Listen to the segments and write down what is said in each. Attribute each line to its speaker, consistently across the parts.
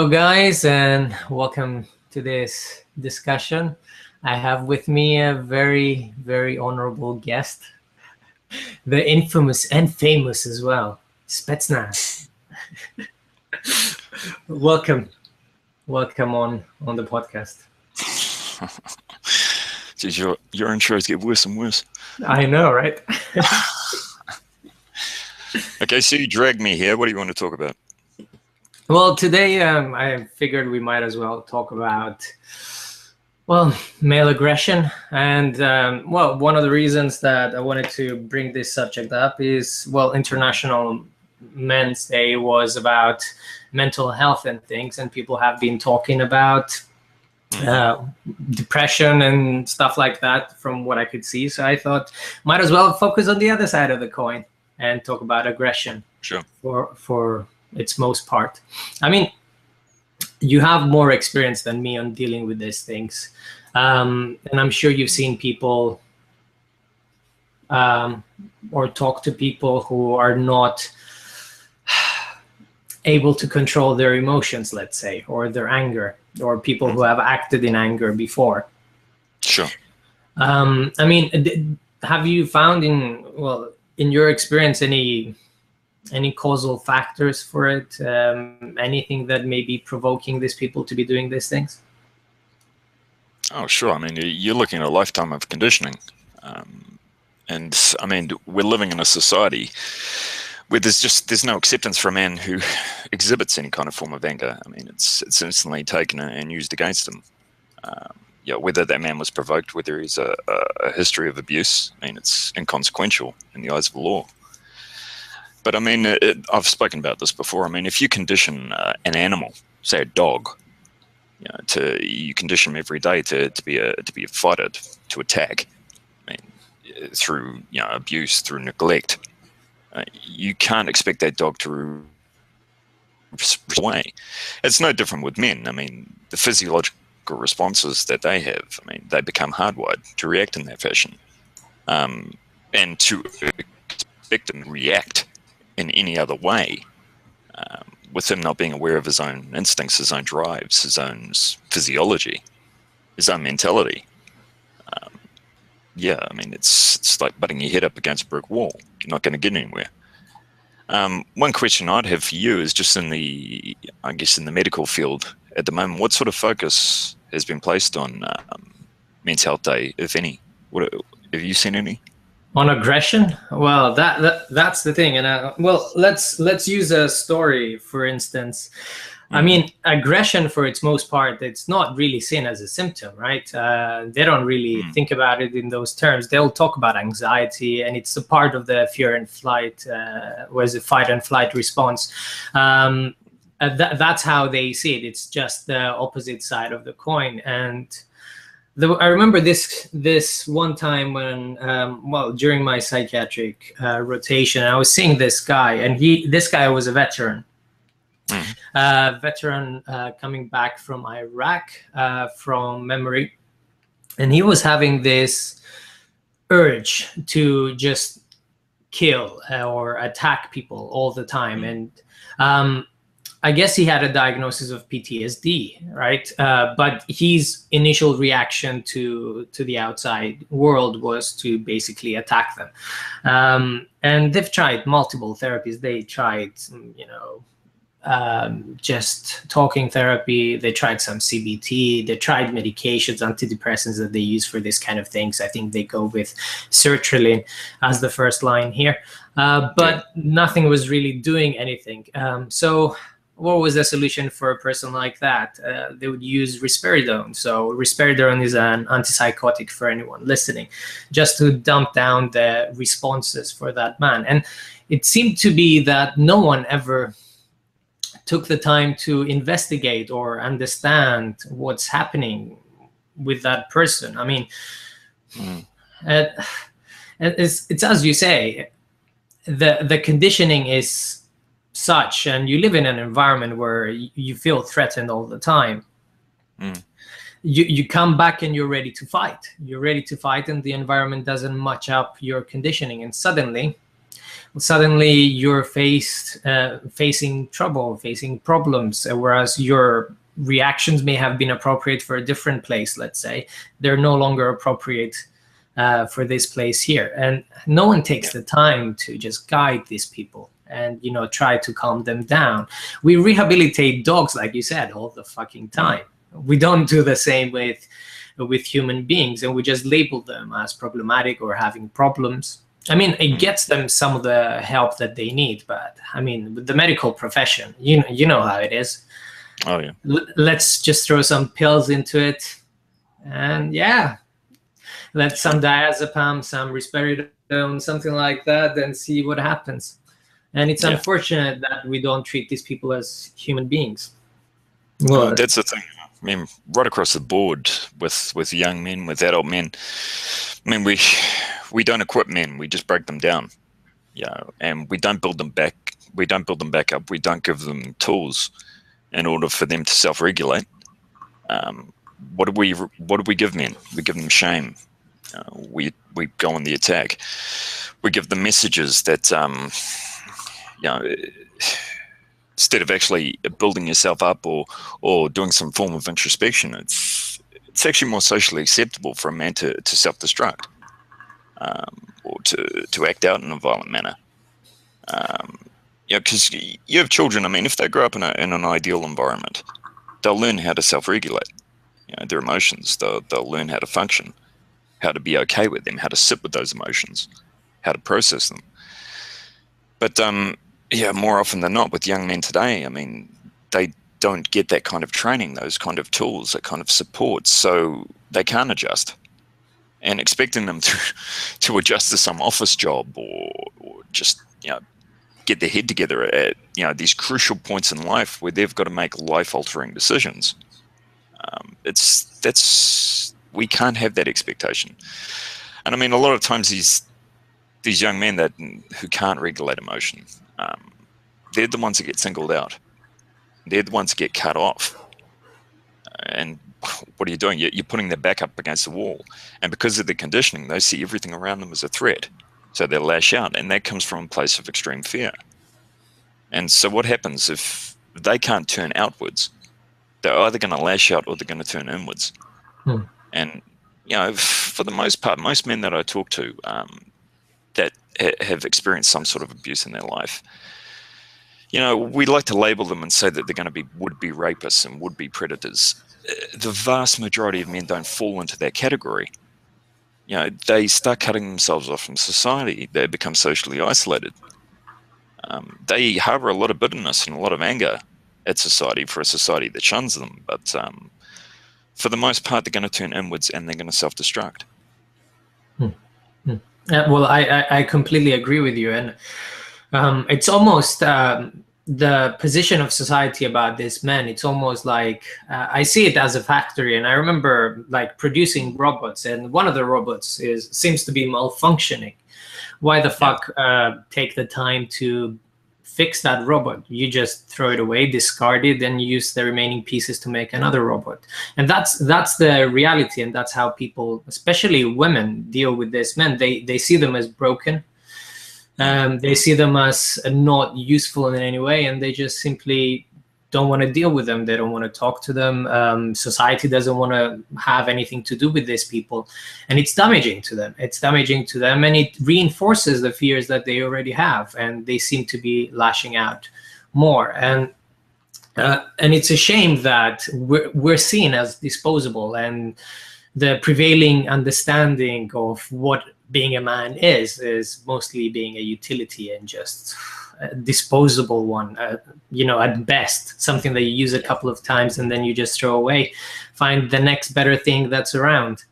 Speaker 1: Hello, guys, and welcome to this discussion. I have with me a very, very honorable guest, the infamous and famous as well, Spetsnaz. Welcome on the podcast.
Speaker 2: Geez, your intros get worse and worse.
Speaker 1: I know, right?
Speaker 2: Okay, so you dragged me here. What do you want to talk about?
Speaker 1: Well, today I figured we might as well talk about, male aggression. And, one of the reasons that I wanted to bring this subject up is, International Men's Day was about mental health and things, and people have been talking about depression and stuff like that from what I could see. So I thought might as well focus on the other side of the coin and talk about aggression.
Speaker 2: Sure.
Speaker 1: For its most part. I mean, you have more experience than me on dealing with these things. And I'm sure you've seen people or talk to people who are not able to control their emotions, let's say, or their anger, or people who have acted in anger before.
Speaker 2: Sure.
Speaker 1: I mean, have you found in your experience any causal factors for it? Anything that may be provoking these people to be doing these things?
Speaker 2: Oh, sure. I mean, you're looking at a lifetime of conditioning. And I mean, we're living in a society where there's no acceptance for a man who exhibits any kind of form of anger. I mean, it's instantly taken and used against him. Whether that man was provoked, whether he's a history of abuse, I mean, it's inconsequential in the eyes of the law. But I mean, I've spoken about this before. I mean, if you condition an animal, say a dog, you condition him every day to be a fighter, to attack. I mean, through abuse, through neglect, you can't expect that dog to respond away. It's no different with men. I mean, the physiological responses that they have, I mean, they become hardwired to react in that fashion, and to expect them to react in any other way, with him not being aware of his own instincts, his own drives, his own physiology, his own mentality. I mean, it's like butting your head up against a brick wall. You're not going to get anywhere. One question I'd have for you is just in the medical field at the moment, what sort of focus has been placed on Men's Health Day, if any? What have you seen any?
Speaker 1: On aggression? Well, that's the thing. And let's use a story, for instance. I mean, aggression, for its most part, it's not really seen as a symptom, right? They don't really think about it in those terms. They'll talk about anxiety, and it's a part of the fear and flight, whereas the fight and flight response. That's how they see it. It's just the opposite side of the coin. And I remember this one time when, during my psychiatric rotation, I was seeing this guy, and this guy was a veteran. Veteran coming back from Iraq, from memory, and he was having this urge to just kill or attack people all the time, and I guess he had a diagnosis of PTSD, right? But his initial reaction to the outside world was to basically attack them, and they've tried multiple therapies. They tried, just talking therapy. They tried some CBT. They tried medications, antidepressants that they use for this kind of things. I think they go with sertraline as the first line here, but nothing was really doing anything. So what was the solution for a person like that? They would use risperidone. So risperidone is an antipsychotic for anyone listening, just to dump down the responses for that man. And it seemed to be that no one ever took the time to investigate or understand what's happening with that person. I mean, it's as you say, the conditioning is such, and you live in an environment where you feel threatened all the time. You come back and you're ready to fight. You're ready to fight, and the environment doesn't match up your conditioning, and suddenly suddenly you're facing trouble, facing problems, whereas your reactions may have been appropriate for a different place, let's say, they're no longer appropriate for this place here. And no one takes the time to just guide these people and, you know, try to calm them down. We rehabilitate dogs, like you said, all the fucking time. We don't do the same with human beings, and we just label them as problematic or having problems. I mean, it gets them some of the help that they need, but I mean, with the medical profession, you know how it is.
Speaker 2: Oh yeah.
Speaker 1: Let's just throw some pills into it, and let some diazepam, some risperidone, something like that, then see what happens. And it's unfortunate that we don't treat these people as human beings.
Speaker 2: Well, that's the thing. I mean, right across the board with young men, with adult men. I mean, we don't equip men. We just break them down. And we don't build them back. We don't build them back up. We don't give them tools in order for them to self-regulate. What do we give men? We give them shame. We go on the attack. We give them messages that instead of actually building yourself up or doing some form of introspection, it's actually more socially acceptable for a man to self-destruct or to act out in a violent manner. Because you have children. I mean, if they grow up in an ideal environment, they'll learn how to self-regulate their emotions. They'll learn how to function, how to be okay with them, how to sit with those emotions, how to process them. But more often than not with young men today, I mean, they don't get that kind of training, those kind of tools, that kind of support, so they can't adjust. And expecting them to adjust to some office job or just get their head together at these crucial points in life where they've got to make life-altering decisions, we can't have that expectation. And I mean, a lot of times these young men who can't regulate emotion, they're the ones that get singled out. They're the ones that get cut off. And what are you doing? You're putting their back up against the wall. And because of the conditioning, they see everything around them as a threat. So they lash out, and that comes from a place of extreme fear. And so what happens if they can't turn outwards? They're either going to lash out or they're going to turn inwards. And, for the most part, most men that I talk to that have experienced some sort of abuse in their life, we like to label them and say that they're going to be would-be rapists and would-be predators. The vast majority of men don't fall into that category. They start cutting themselves off from society. They become socially isolated. They harbor a lot of bitterness and a lot of anger at society for a society that shuns them. But for the most part, they're going to turn inwards and they're going to self-destruct.
Speaker 1: Well, I completely agree with you. And it's almost the position of society about this men. It's almost like I see it as a factory. And I remember like producing robots, and one of the robots seems to be malfunctioning. Why the fuck take the time to fix that robot? You just throw it away, discard it, and use the remaining pieces to make another robot. And that's the reality, and that's how people, especially women, deal with these men. They see them as broken. They see them as not useful in any way, and they just simply don't want to deal with them. They don't want to talk to them. Society doesn't want to have anything to do with these people, and it's damaging to them. It's damaging to them, and it reinforces the fears that they already have, and they seem to be lashing out more. And it's a shame that we're seen as disposable, and the prevailing understanding of what being a man is mostly being a utility and just a disposable one, at best, something that you use a couple of times and then you just throw away, find the next better thing that's around.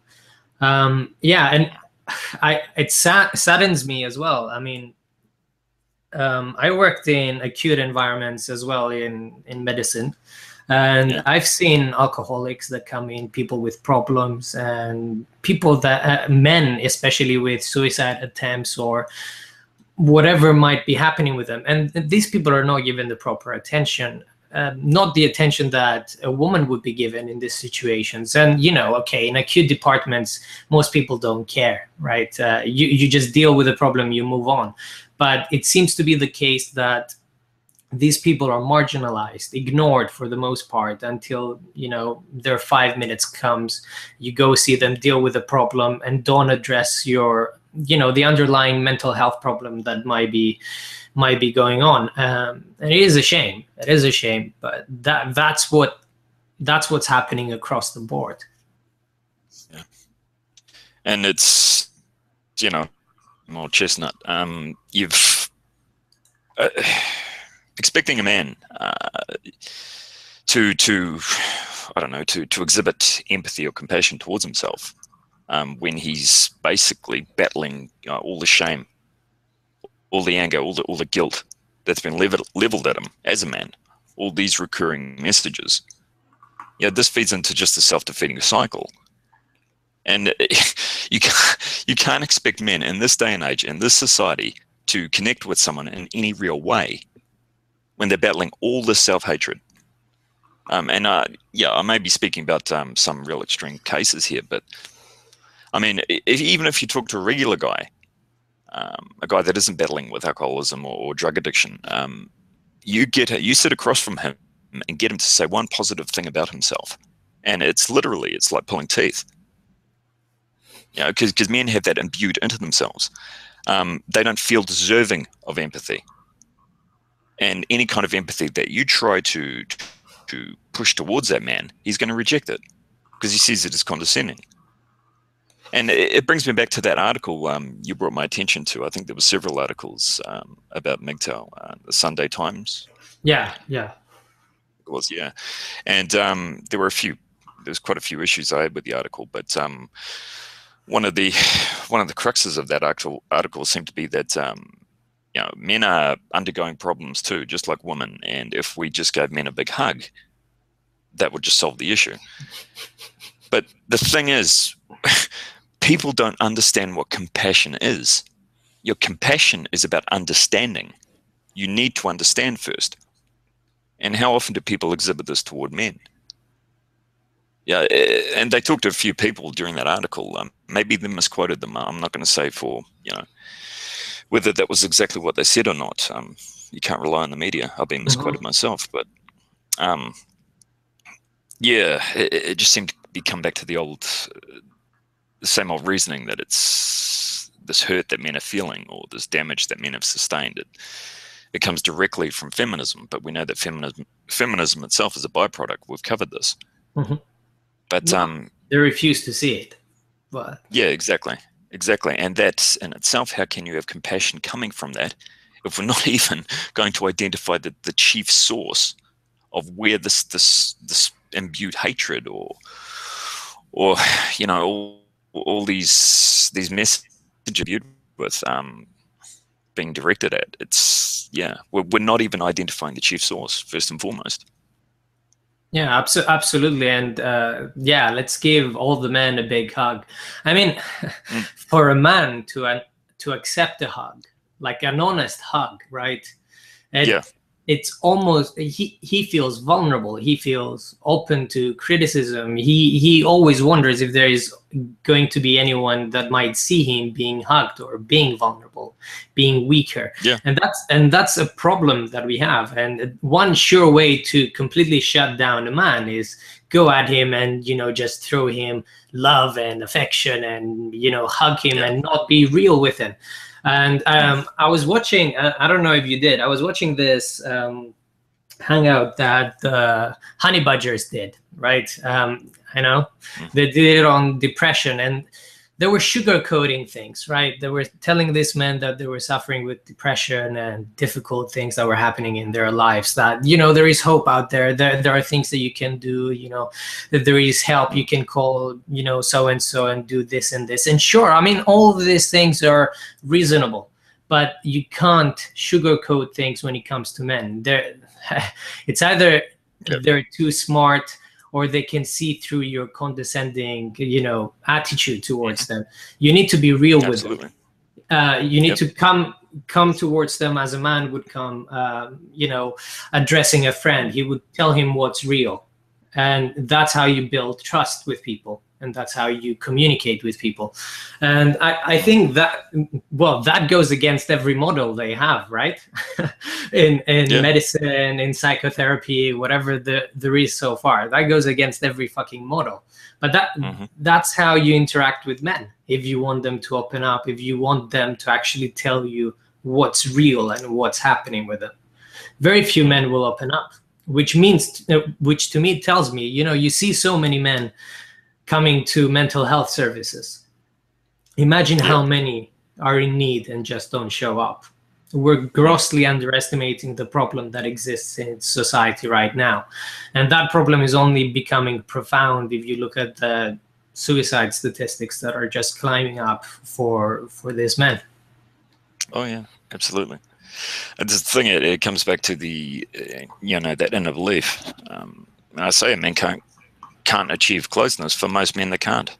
Speaker 1: And it saddens me as well. I mean, I worked in acute environments as well in medicine. And I've seen alcoholics that come in, people with problems, and people that, men especially, with suicide attempts or whatever might be happening with them. And these people are not given the proper attention, not the attention that a woman would be given in these situations. And, in acute departments, most people don't care, right? You just deal with the problem, you move on. But it seems to be the case that these people are marginalized, ignored for the most part, until, you know, their 5 minutes comes. You go see them, deal with the problem, and don't address your, you know, the underlying mental health problem that might be going on. And it is a shame. It is a shame, but that's what's happening across the board.
Speaker 2: Yeah. And it's, you know, more chestnut. You've expecting a man to I don't know, to exhibit empathy or compassion towards himself when he's basically battling all the shame, all the anger, all the guilt that's been leveled at him as a man, all these recurring messages. Yeah, this feeds into just a self-defeating cycle. And you can't expect men in this day and age, in this society, to connect with someone in any real way when they're battling all this self-hatred. Yeah, I may be speaking about some real extreme cases here, but I mean, even if you talk to a regular guy, a guy that isn't battling with alcoholism or drug addiction, you sit across from him and get him to say one positive thing about himself, and it's like pulling teeth. You know, because men have that imbued into themselves. They don't feel deserving of empathy, and any kind of empathy that you try to push towards that man, he's going to reject it because he sees it as condescending. And it brings me back to that article you brought my attention to. I think there were several articles about MGTOW, the Sunday Times.
Speaker 1: Yeah.
Speaker 2: It was, yeah. And there was quite a few issues I had with the article, but one of the cruxes of that article seemed to be that you know, men are undergoing problems too, just like women. And if we just gave men a big hug, that would just solve the issue. But the thing is, people don't understand what compassion is. Your compassion is about understanding. You need to understand first. And how often do people exhibit this toward men? Yeah, and they talked to a few people during that article. Maybe they misquoted them. I'm not going to say for, you know, whether that was exactly what they said or not. You can't rely on the media. I've been misquoted myself, but yeah, it just seemed to come back to the same old reasoning that it's this hurt that men are feeling or this damage that men have sustained. It comes directly from feminism, but we know that feminism itself is a byproduct. We've covered this. But
Speaker 1: they refuse to see it. But
Speaker 2: yeah, exactly. And that in itself, how can you have compassion coming from that if we're not even going to identify the chief source of where this imbued hatred or you know, all these messages imbued with being directed at? It's, yeah, we're not even identifying the chief source first and foremost.
Speaker 1: yeah, absolutely. And yeah, let's give all the men a big hug. I mean, for a man to accept a hug, like an honest hug, right? And it's almost, he feels vulnerable. He feels open to criticism. He always wonders if there is going to be anyone that might see him being hugged or being vulnerable, being weaker.
Speaker 2: Yeah.
Speaker 1: And that's a problem that we have. And one sure way to completely shut down a man is go at him and, you know, just throw him love and affection and, you know, hug him and not be real with him. And I was watching, I don't know if you did, I was watching this hangout that the Honey Badgers did, right? I know they did it on depression, and they were sugarcoating things, right? They were telling this man that they were suffering with depression and difficult things that were happening in their lives, that, you know, there is hope out there. There are things that you can do, you know, that there is help. You can call, you know, so-and-so and do this and this. And sure, I mean, all of these things are reasonable, but you can't sugarcoat things when it comes to men. It's either they're too smart, or they can see through your condescending, you know, attitude towards them. You need to be real with them. You need to come towards them as a man would come, you know, addressing a friend. He would tell him what's real. And that's how you build trust with people. and that's how you communicate with people. And I think that, well, that goes against every model they have, right? in medicine, in psychotherapy, whatever there is so far, that goes against every fucking model. But that's how you interact with men. If you want them to open up, if you want them to actually tell you what's real and what's happening with them, very few men will open up, which to me tells me, you see so many men coming to mental health services. Imagine how many are in need and just don't show up. We're grossly underestimating the problem that exists in society right now. And that problem is only becoming profound if you look at the suicide statistics that are just climbing up for these men.
Speaker 2: Oh, yeah, absolutely. And the thing, it comes back to the, that inner belief. I say men can't achieve closeness. For most men, they can't.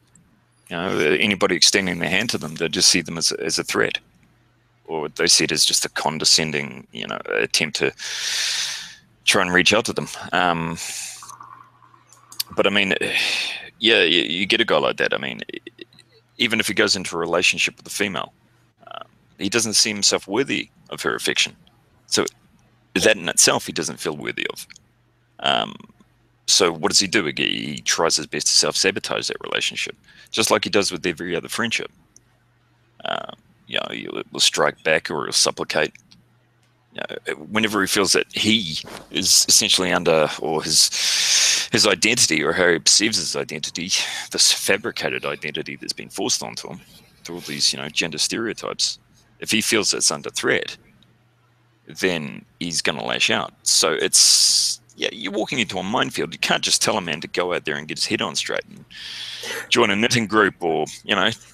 Speaker 2: Anybody extending their hand to them, they just see them as a threat, or they see it as just a condescending, attempt to try and reach out to them. But I mean, you get a guy like that. I mean, even if he goes into a relationship with a female, he doesn't see himself worthy of her affection. So that in itself, he doesn't feel worthy of. So what does he do? He tries his best to self-sabotage that relationship, just like he does with every other friendship. He'll strike back, or he'll supplicate. Whenever he feels that he is essentially under, or his identity, or how he perceives his identity, this fabricated identity that's been forced onto him through all these, gender stereotypes, if he feels it's under threat, then he's going to lash out. So it's, you're walking into a minefield. You can't just tell a man to go out there and get his head on straight and join a knitting group, or,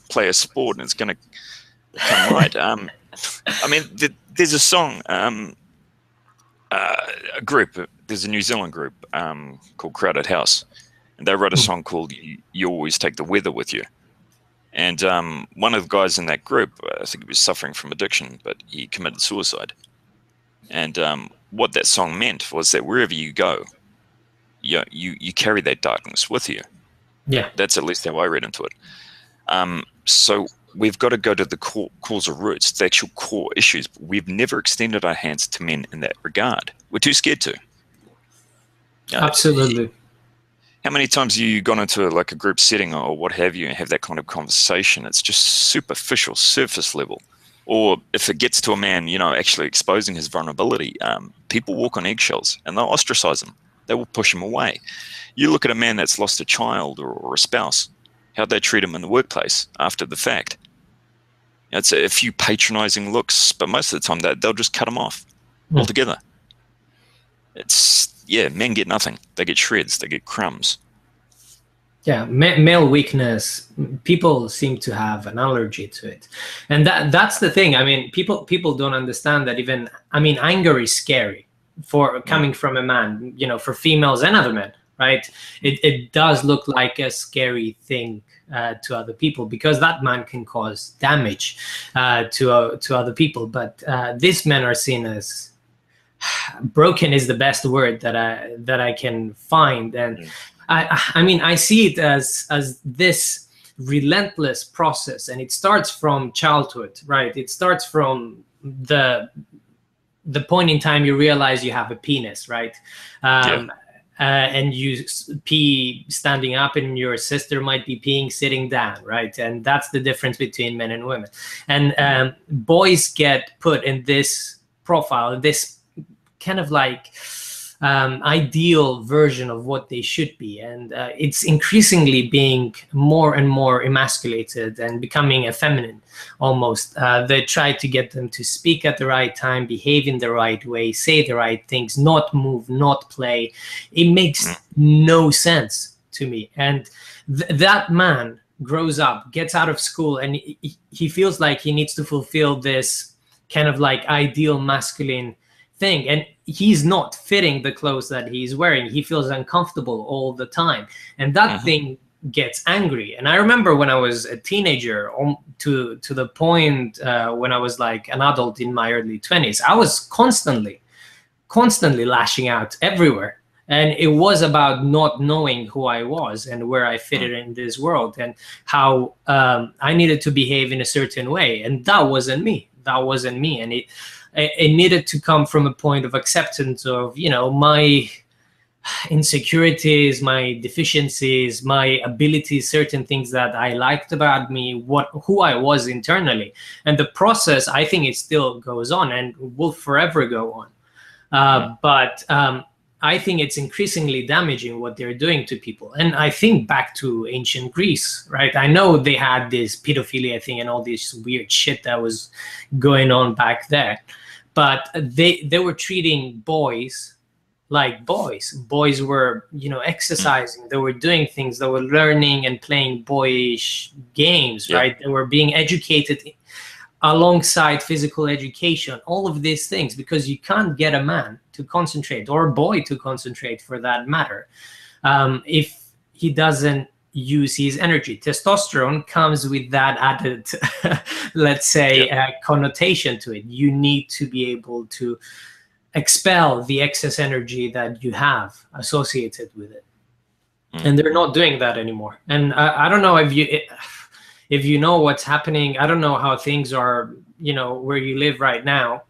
Speaker 2: play a sport, and it's going to come right. I mean, there's a song, a group, there's a New Zealand group called Crowded House, and they wrote a song called You Always Take the Weather With You. And one of the guys in that group, I think he was suffering from addiction, but he committed suicide. And what that song meant was that wherever you go, you carry that darkness with you.
Speaker 1: Yeah.
Speaker 2: That's at least how I read into it. So we've got to go to the causal roots, the actual core issues. But we've never extended our hands to men in that regard. We're too scared to.
Speaker 1: Absolutely.
Speaker 2: How many times have you gone into like a group setting or what have you and have that kind of conversation? It's just superficial, surface level. Or if it gets to a man, actually exposing his vulnerability, people walk on eggshells and they'll ostracize him. They will push him away. You look at a man that's lost a child or a spouse, how they treat him in the workplace after the fact. It's a few patronizing looks, but most of the time they'll just cut him off altogether. Men get nothing. They get shreds. They get crumbs.
Speaker 1: Yeah, male weakness, people seem to have an allergy to it. And that's the thing. I mean, people don't understand that even, anger is scary for coming from a man, for females and other men, right? It does look like a scary thing to other people, because that man can cause damage to other people. But these men are seen as broken, is the best word that I can find. And I see it as this relentless process, and it starts from childhood, right? It starts from the point in time you realize you have a penis, right? And you pee standing up, and your sister might be peeing sitting down, right? And that's the difference between men and women. And boys get put in this profile, this kind of like ideal version of what they should be, and it's increasingly being more and more emasculated and becoming effeminate almost. They try to get them to speak at the right time, behave in the right way, say the right things, not move, not play. It makes no sense to me. And that man grows up, gets out of school, and he feels like he needs to fulfill this kind of like ideal masculine thing, and he's not fitting the clothes that he's wearing. He feels uncomfortable all the time, and that thing gets angry. And I remember when I was a teenager, to the point when I was like an adult in my early 20s, I was constantly lashing out everywhere. And it was about not knowing who I was and where I fitted in this world, and how I needed to behave in a certain way. And that wasn't me. That wasn't me. And it needed to come from a point of acceptance of, you know, my insecurities, my deficiencies, my abilities, certain things that I liked about me, who I was internally. And the process, I think it still goes on and will forever go on. But I think it's increasingly damaging what they're doing to people. And I think back to ancient Greece, right? I know they had this pedophilia thing and all this weird shit that was going on back there, but they were treating boys like boys. Boys were, you know, exercising. They were doing things. They were learning and playing boyish games, right? They were being educated alongside physical education, all of these things, because you can't get a man to concentrate, or a boy to concentrate for that matter, if he doesn't use his energy. Testosterone comes with that added, let's say, connotation to it. You need to be able to expel the excess energy that you have associated with it. And they're not doing that anymore. And I don't know if you know what's happening. I don't know how things are, you know, where you live right now,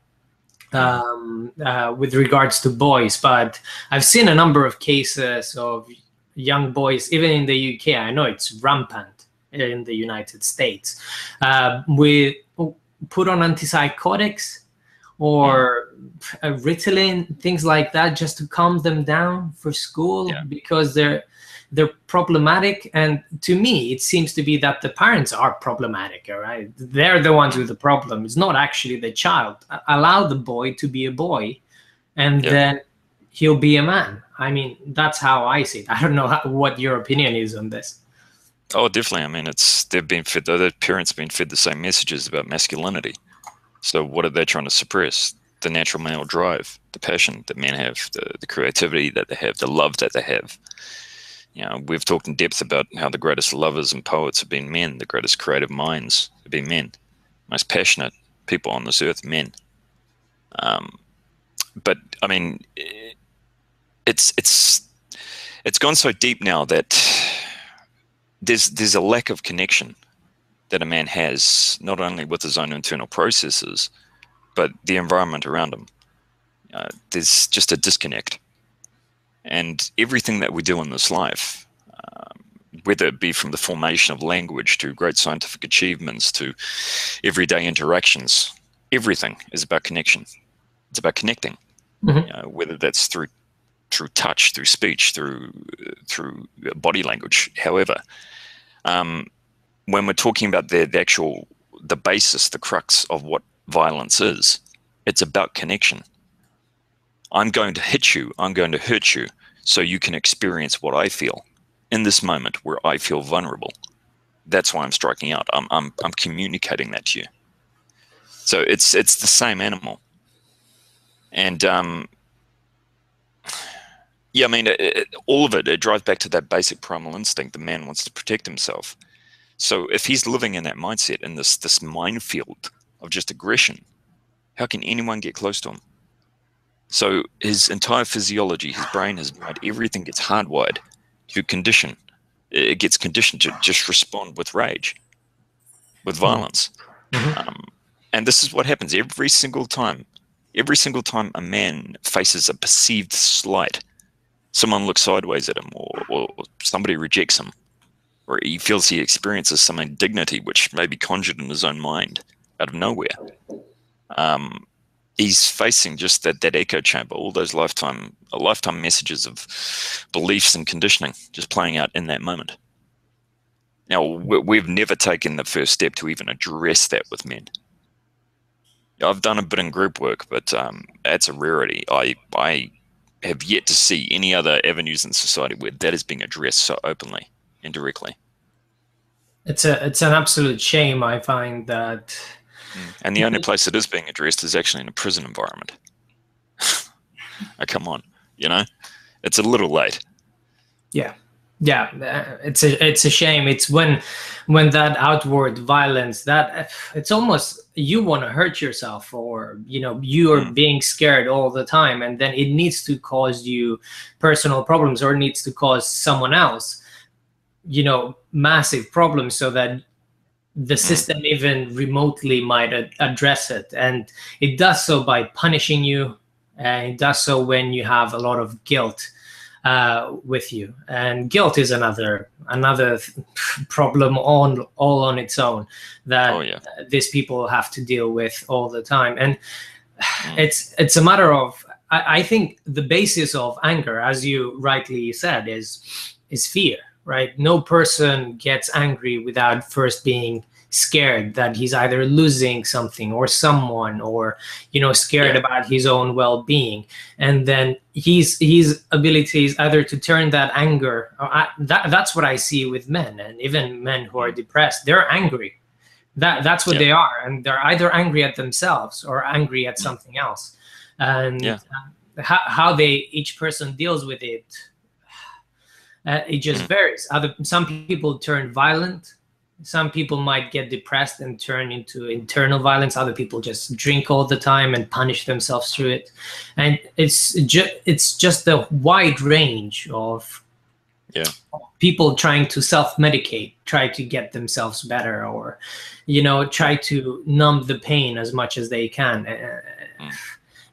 Speaker 1: with regards to boys, but I've seen a number of cases of young boys, even in the UK. I know it's rampant in the United States, with put on antipsychotics or Ritalin, things like that, just to calm them down for school, because they're problematic. And to me, it seems to be that the parents are problematic. All right, they're the ones with the problem. It's not actually the child. Allow the boy to be a boy, and then he'll be a man. I mean, that's how I see it. I don't know what your opinion is on this.
Speaker 2: Oh, definitely. I mean, they've been fed. Their parents have been fed the same messages about masculinity. So what are they trying to suppress? The natural male drive, the passion that men have, the creativity that they have, the love that they have. You know, we've talked in depth about how the greatest lovers and poets have been men. The greatest creative minds have been men. Most passionate people on this earth, men. But I mean, it's gone so deep now that there's a lack of connection that a man has, not only with his own internal processes, but the environment around him. There's just a disconnect. And everything that we do in this life, whether it be from the formation of language to great scientific achievements to everyday interactions, everything is about connection. It's about connecting, whether that's through touch, through speech, through body language, however. When we're talking about the basis, the crux of what violence is, it's about connection. I'm going to hit you, I'm going to hurt you, so you can experience what I feel in this moment where I feel vulnerable. That's why I'm striking out. I'm communicating that to you. So it's the same animal. And I mean, all of it drives back to that basic primal instinct. The man wants to protect himself. So if he's living in that mindset, in this minefield of just aggression, how can anyone get close to him? So his entire physiology, his brain, his mind, everything gets hardwired to condition. It gets conditioned to just respond with rage, with violence. And this is what happens every single time. Every single time a man faces a perceived slight, someone looks sideways at him, or somebody rejects him, or he feels he experiences some indignity which may be conjured in his own mind out of nowhere. He's facing just that echo chamber, all those lifetime messages of beliefs and conditioning just playing out in that moment. Now, we've never taken the first step to even address that with men. I've done a bit in group work, but that's a rarity. I have yet to see any other avenues in society where that is being addressed so openly and directly.
Speaker 1: It's an absolute shame, I find, that.
Speaker 2: And the only place it is being addressed is actually in a prison environment. Oh, come on, it's a little late.
Speaker 1: Yeah, it's a shame. It's when that outward violence, that it's almost you want to hurt yourself, or you are being scared all the time, and then it needs to cause you personal problems, or it needs to cause someone else massive problems, so that the system even remotely might address it. And it does so by punishing you, and it does so when you have a lot of guilt with you. And guilt is another problem all on its own that these people have to deal with all the time. And it's a matter of, I think the basis of anger, as you rightly said, is fear, right? No person gets angry without first being scared that he's either losing something or someone, or scared about his own well-being. And then his ability is either to turn that anger, that's what I see with men, and even men who are depressed, they're angry. That's what they are, and they're either angry at themselves or angry at something else. And how each person deals with it, it just varies. Some people turn violent. Some people might get depressed and turn into internal violence. Other people just drink all the time and punish themselves through it. And it's just a wide range of people trying to self-medicate, try to get themselves better, or try to numb the pain as much as they can.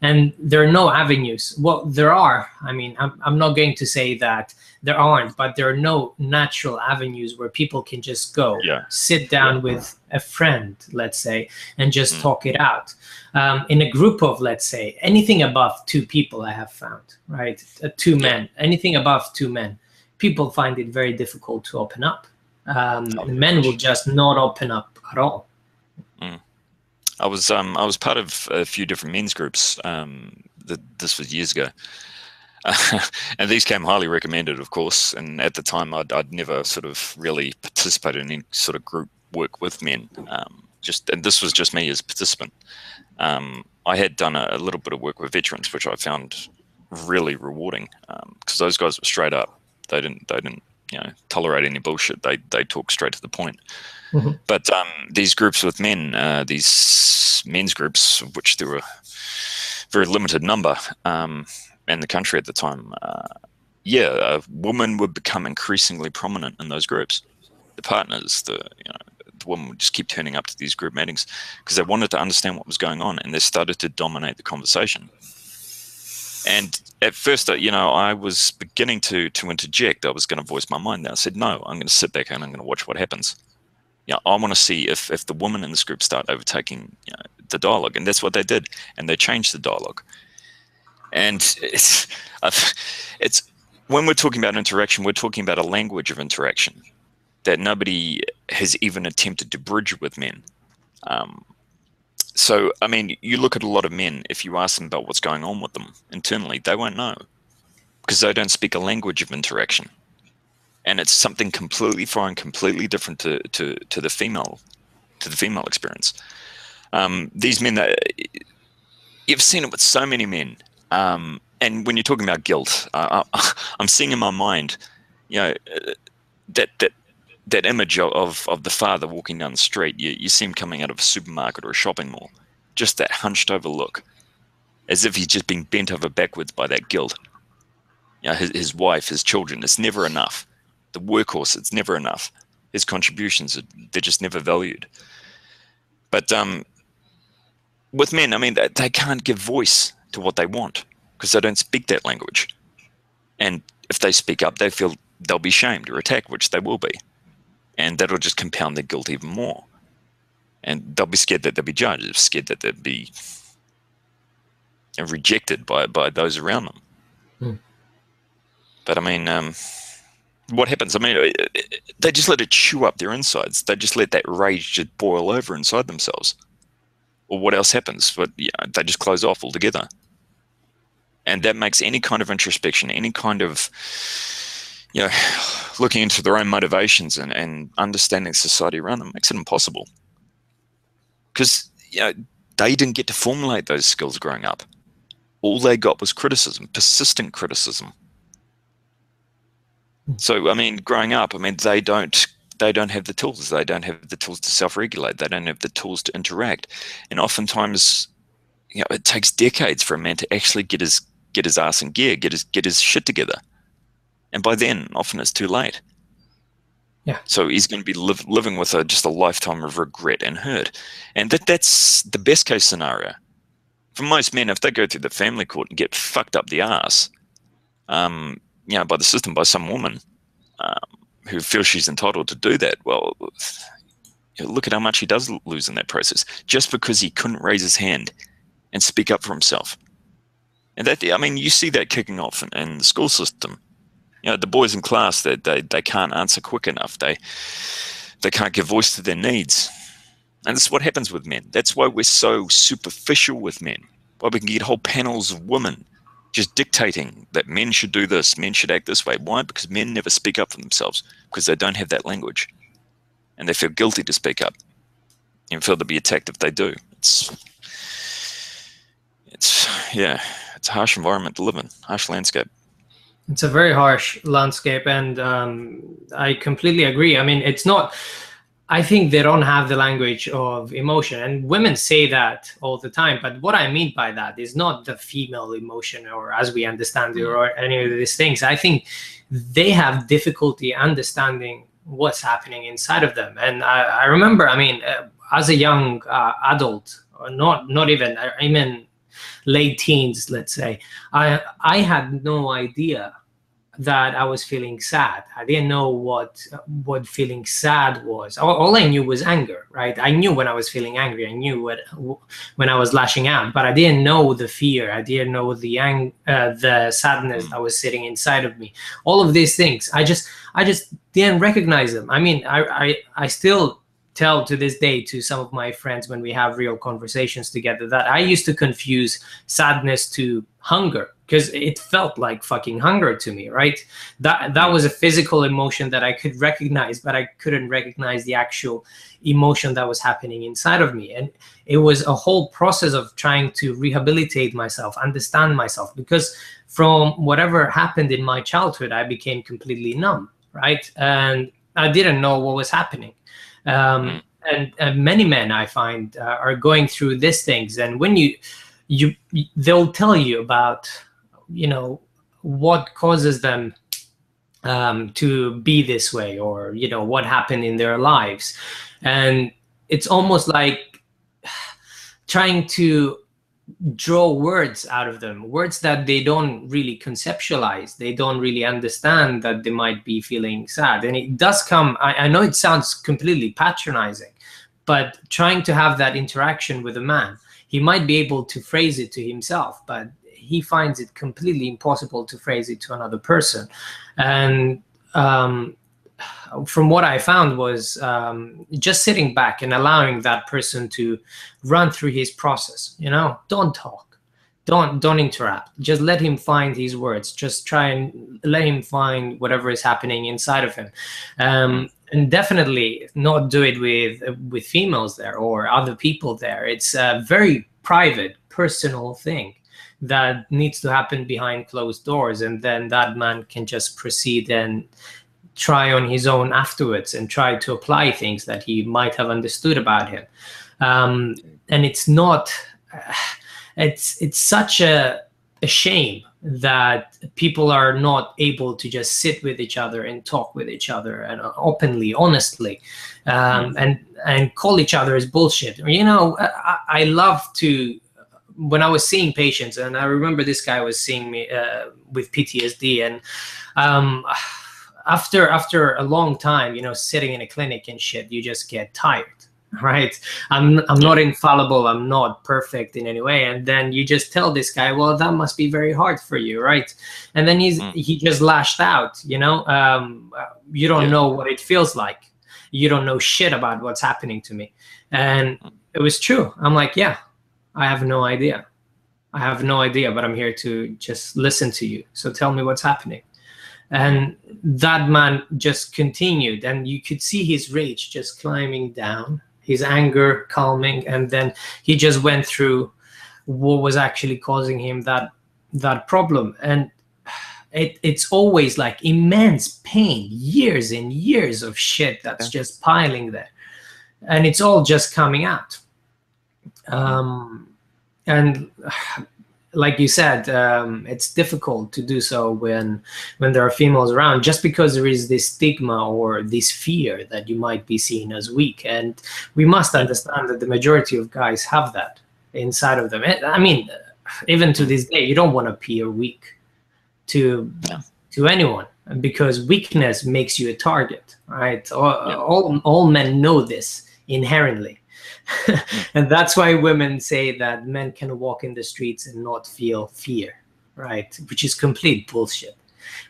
Speaker 1: And there are no avenues. Well, there are. I mean, I'm not going to say that there aren't, but there are no natural avenues where people can just go sit down with a friend, let's say, and just talk it out. In a group of, let's say, anything above 2 people, I have found, right? 2 men, anything above 2 men, people find it very difficult to open up. Men will just not open up at all.
Speaker 2: I was part of a few different men's groups. This was years ago, and these came highly recommended, of course. And at the time, I'd never sort of really participated in any sort of group work with men. And this was just me as a participant. I had done a little bit of work with veterans, which I found really rewarding, because those guys were straight up. They didn't tolerate any bullshit. They talk straight to the point. But these groups with men, these men's groups, of which there were a very limited number in the country at the time, women would become increasingly prominent in those groups. The partners, the women would just keep turning up to these group meetings because they wanted to understand what was going on, and they started to dominate the conversation. And at first, I was beginning to interject. I was going to voice my mind. I said, no, I'm going to sit back and I'm going to watch what happens. I want to see if the women in this group start overtaking the dialogue. And that's what they did. And they changed the dialogue. And it's when we're talking about interaction, we're talking about a language of interaction that nobody has even attempted to bridge with men. So, I mean, you look at a lot of men, if you ask them about what's going on with them internally, they won't know because they don't speak a language of interaction. And it's something completely foreign, completely different to the female experience. These men, you've seen it with so many men. And when you're talking about guilt, I'm seeing in my mind, that image of the father walking down the street. You see him coming out of a supermarket or a shopping mall, just that hunched over look, as if he's just being bent over backwards by that guilt. His wife, his children, it's never enough. The workhorse, it's never enough. His contributions, they're just never valued. But with men, I mean, they can't give voice to what they want because they don't speak that language. And if they speak up, they feel they'll be shamed or attacked, which they will be. And that'll just compound their guilt even more. And they'll be scared that they'll be judged, scared that they'll be rejected by those around them. But I mean, what happens? I mean, they just let it chew up their insides. They just let that rage just boil over inside themselves. Or what else happens? But they just close off altogether. And that makes any kind of introspection, any kind of, looking into their own motivations and understanding society around them, makes it impossible. Because, they didn't get to formulate those skills growing up. All they got was criticism, persistent criticism. So, I mean, growing up, I mean, they don't they don't have the tools. They don't have the tools to self-regulate. They don't have the tools to interact. And oftentimes, it takes decades for a man to actually get his ass in gear, get his shit together. And by then, often it's too late.
Speaker 1: Yeah.
Speaker 2: So he's going to be living with just a lifetime of regret and hurt. And that's the best case scenario. For most men, if they go through the family court and get fucked up the ass, by the system, by some woman who feels she's entitled to do that, well, look at how much he does lose in that process, just because he couldn't raise his hand and speak up for himself. And you see that kicking off in the school system. The boys in class, they can't answer quick enough. They can't give voice to their needs. And this is what happens with men. That's why we're so superficial with men. Why we can get whole panels of women just dictating that men should do this, men should act this way. Why? Because men never speak up for themselves, because they don't have that language. And they feel guilty to speak up and feel to be attacked if they do. It's a harsh environment to live in, harsh landscape.
Speaker 1: It's a very harsh landscape, and I completely agree. I mean, it's not, I think they don't have the language of emotion, and women say that all the time. But what I mean by that is not the female emotion, or as we understand it, or any of these things. I think they have difficulty understanding what's happening inside of them. And I remember, as a young adult, or not even, late teens, let's say, I had no idea that I was feeling sad. I didn't know what feeling sad was. All I knew was anger, right? I knew when I was feeling angry. I knew when I was lashing out, but I didn't know the fear. I didn't know the sadness that was sitting inside of me. All of these things, I just didn't recognize them. I still tell to this day to some of my friends when we have real conversations together that I used to confuse sadness to hunger, because it felt like fucking hunger to me, right? That was a physical emotion that I could recognize, but I couldn't recognize the actual emotion that was happening inside of me. And it was a whole process of trying to rehabilitate myself, understand myself, because from whatever happened in my childhood, I became completely numb, right? And I didn't know what was happening. And many men, I find, are going through these things. And when they'll tell you about, what causes them to be this way, or, what happened in their lives. And it's almost like trying to draw words out of them, words that they don't really conceptualize. They don't really understand that they might be feeling sad. And it does come, I know it sounds completely patronizing, but trying to have that interaction with a man, he might be able to phrase it to himself, but he finds it completely impossible to phrase it to another person. And from what I found was just sitting back and allowing that person to run through his process. Don't talk, don't interrupt. Just let him find his words. Just try and let him find whatever is happening inside of him. And definitely not do it with females there or other people there. It's a very private, personal thing that needs to happen behind closed doors, and then that man can just proceed and try on his own afterwards and try to apply things that he might have understood about him. And it's not, it's such a shame that people are not able to just sit with each other and talk with each other and openly, honestly, and call each other as bullshit. I love to, when I was seeing patients, and I remember this guy was seeing me with PTSD, and after a long time, sitting in a clinic and shit, you just get tired, right? I'm not infallible. I'm not perfect in any way. And then you just tell this guy, well, that must be very hard for you, right? And then he just lashed out, you don't know what it feels like. You don't know shit about what's happening to me. And it was true. I'm like, yeah, I have no idea. But I'm here to just listen to you. So tell me what's happening. And that man just continued, and you could see his rage just climbing down, his anger calming, and then he just went through what was actually causing him that problem. And it's always like immense pain, years and years of shit that's just piling there, and it's all just coming out. And like you said, it's difficult to do so when there are females around, just because there is this stigma or this fear that you might be seen as weak. And we must understand that the majority of guys have that inside of them. I mean, even to this day, you don't want to appear weak to anyone, because weakness makes you a target, right? All men know this inherently. And that's why women say that men can walk in the streets and not feel fear, right? Which is complete bullshit.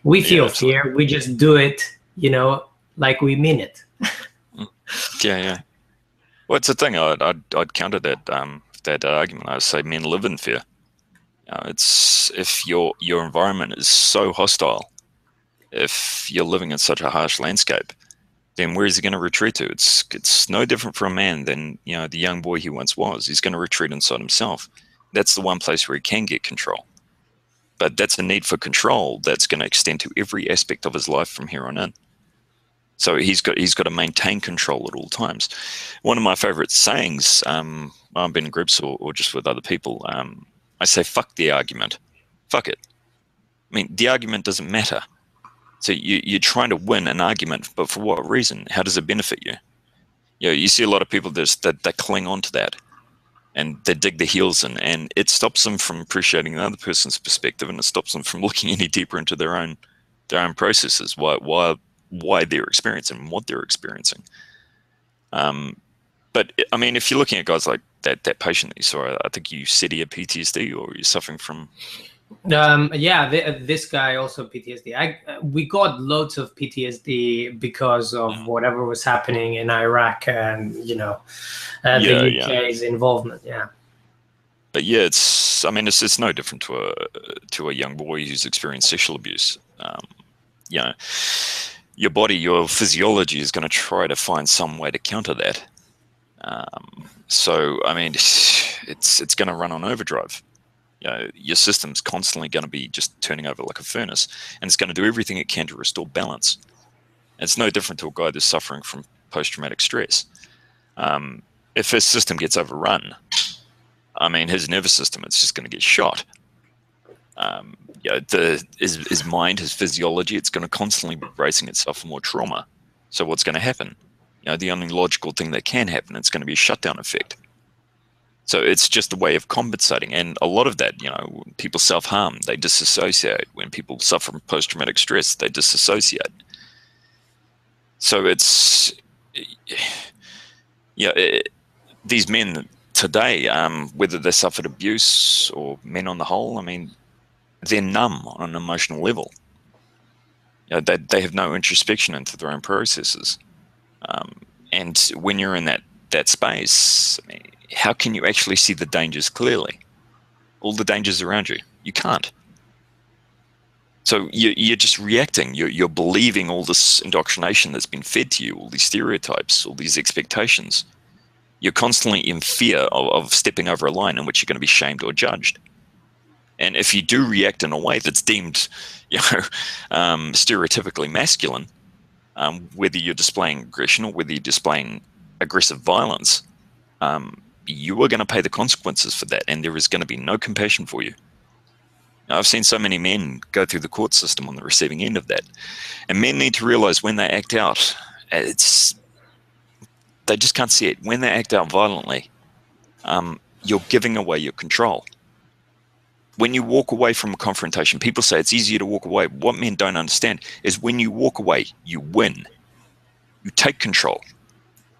Speaker 1: We feel fear, we just do it, like we mean it.
Speaker 2: Well, it's the thing. I'd counter that that argument. I would say men live in fear. It's if your environment is so hostile, if you're living in such a harsh landscape, then where is he going to retreat to? It's no different for a man than the young boy he once was. He's going to retreat inside himself. That's the one place where he can get control. But that's a need for control that's going to extend to every aspect of his life from here on in. So he's got to maintain control at all times. One of my favorite sayings, I've been in groups or just with other people, I say, fuck the argument. Fuck it. I mean, the argument doesn't matter. So you're trying to win an argument, but for what reason? How does it benefit you? You see a lot of people that cling on to that, and they dig their heels in, and it stops them from appreciating the other person's perspective, and it stops them from looking any deeper into their own processes, why they're experiencing what they're experiencing. But I mean, if you're looking at guys like that patient that you saw, I think you said he had PTSD, or you're suffering from.
Speaker 1: This guy also PTSD. We got loads of PTSD because of whatever was happening in Iraq and the UK's involvement.
Speaker 2: But it's no different to a young boy who's experienced sexual abuse. Your body, your physiology is going to try to find some way to counter that. So I mean, it's going to run on overdrive. Your system's constantly going to be just turning over like a furnace, and it's going to do everything it can to restore balance. And it's no different to a guy that's suffering from post-traumatic stress. If his system gets overrun, I mean, his nervous system, it's just going to get shot. His mind, his physiology, it's going to constantly be bracing itself for more trauma. So what's going to happen? The only logical thing that can happen, it's going to be a shutdown effect. So it's just a way of compensating. And a lot of that, when people self-harm, they disassociate. When people suffer from post-traumatic stress, they disassociate. So it's, these men today, whether they suffered abuse or men on the whole, I mean, they're numb on an emotional level. They have no introspection into their own processes. And when you're in that space, I mean, how can you actually see the dangers clearly? All the dangers around you, you can't. So you're just reacting. You're believing all this indoctrination that's been fed to you, all these stereotypes, all these expectations. You're constantly in fear of stepping over a line in which you're going to be shamed or judged. And if you do react in a way that's deemed, stereotypically masculine, whether you're displaying aggression or whether you're displaying aggressive violence, you are going to pay the consequences for that, and there is going to be no compassion for you. Now, I've seen so many men go through the court system on the receiving end of that, and men need to realize when they act out, they just can't see it. When they act out violently, you're giving away your control. When you walk away from a confrontation, people say it's easier to walk away. What men don't understand is when you walk away, you win. You take control.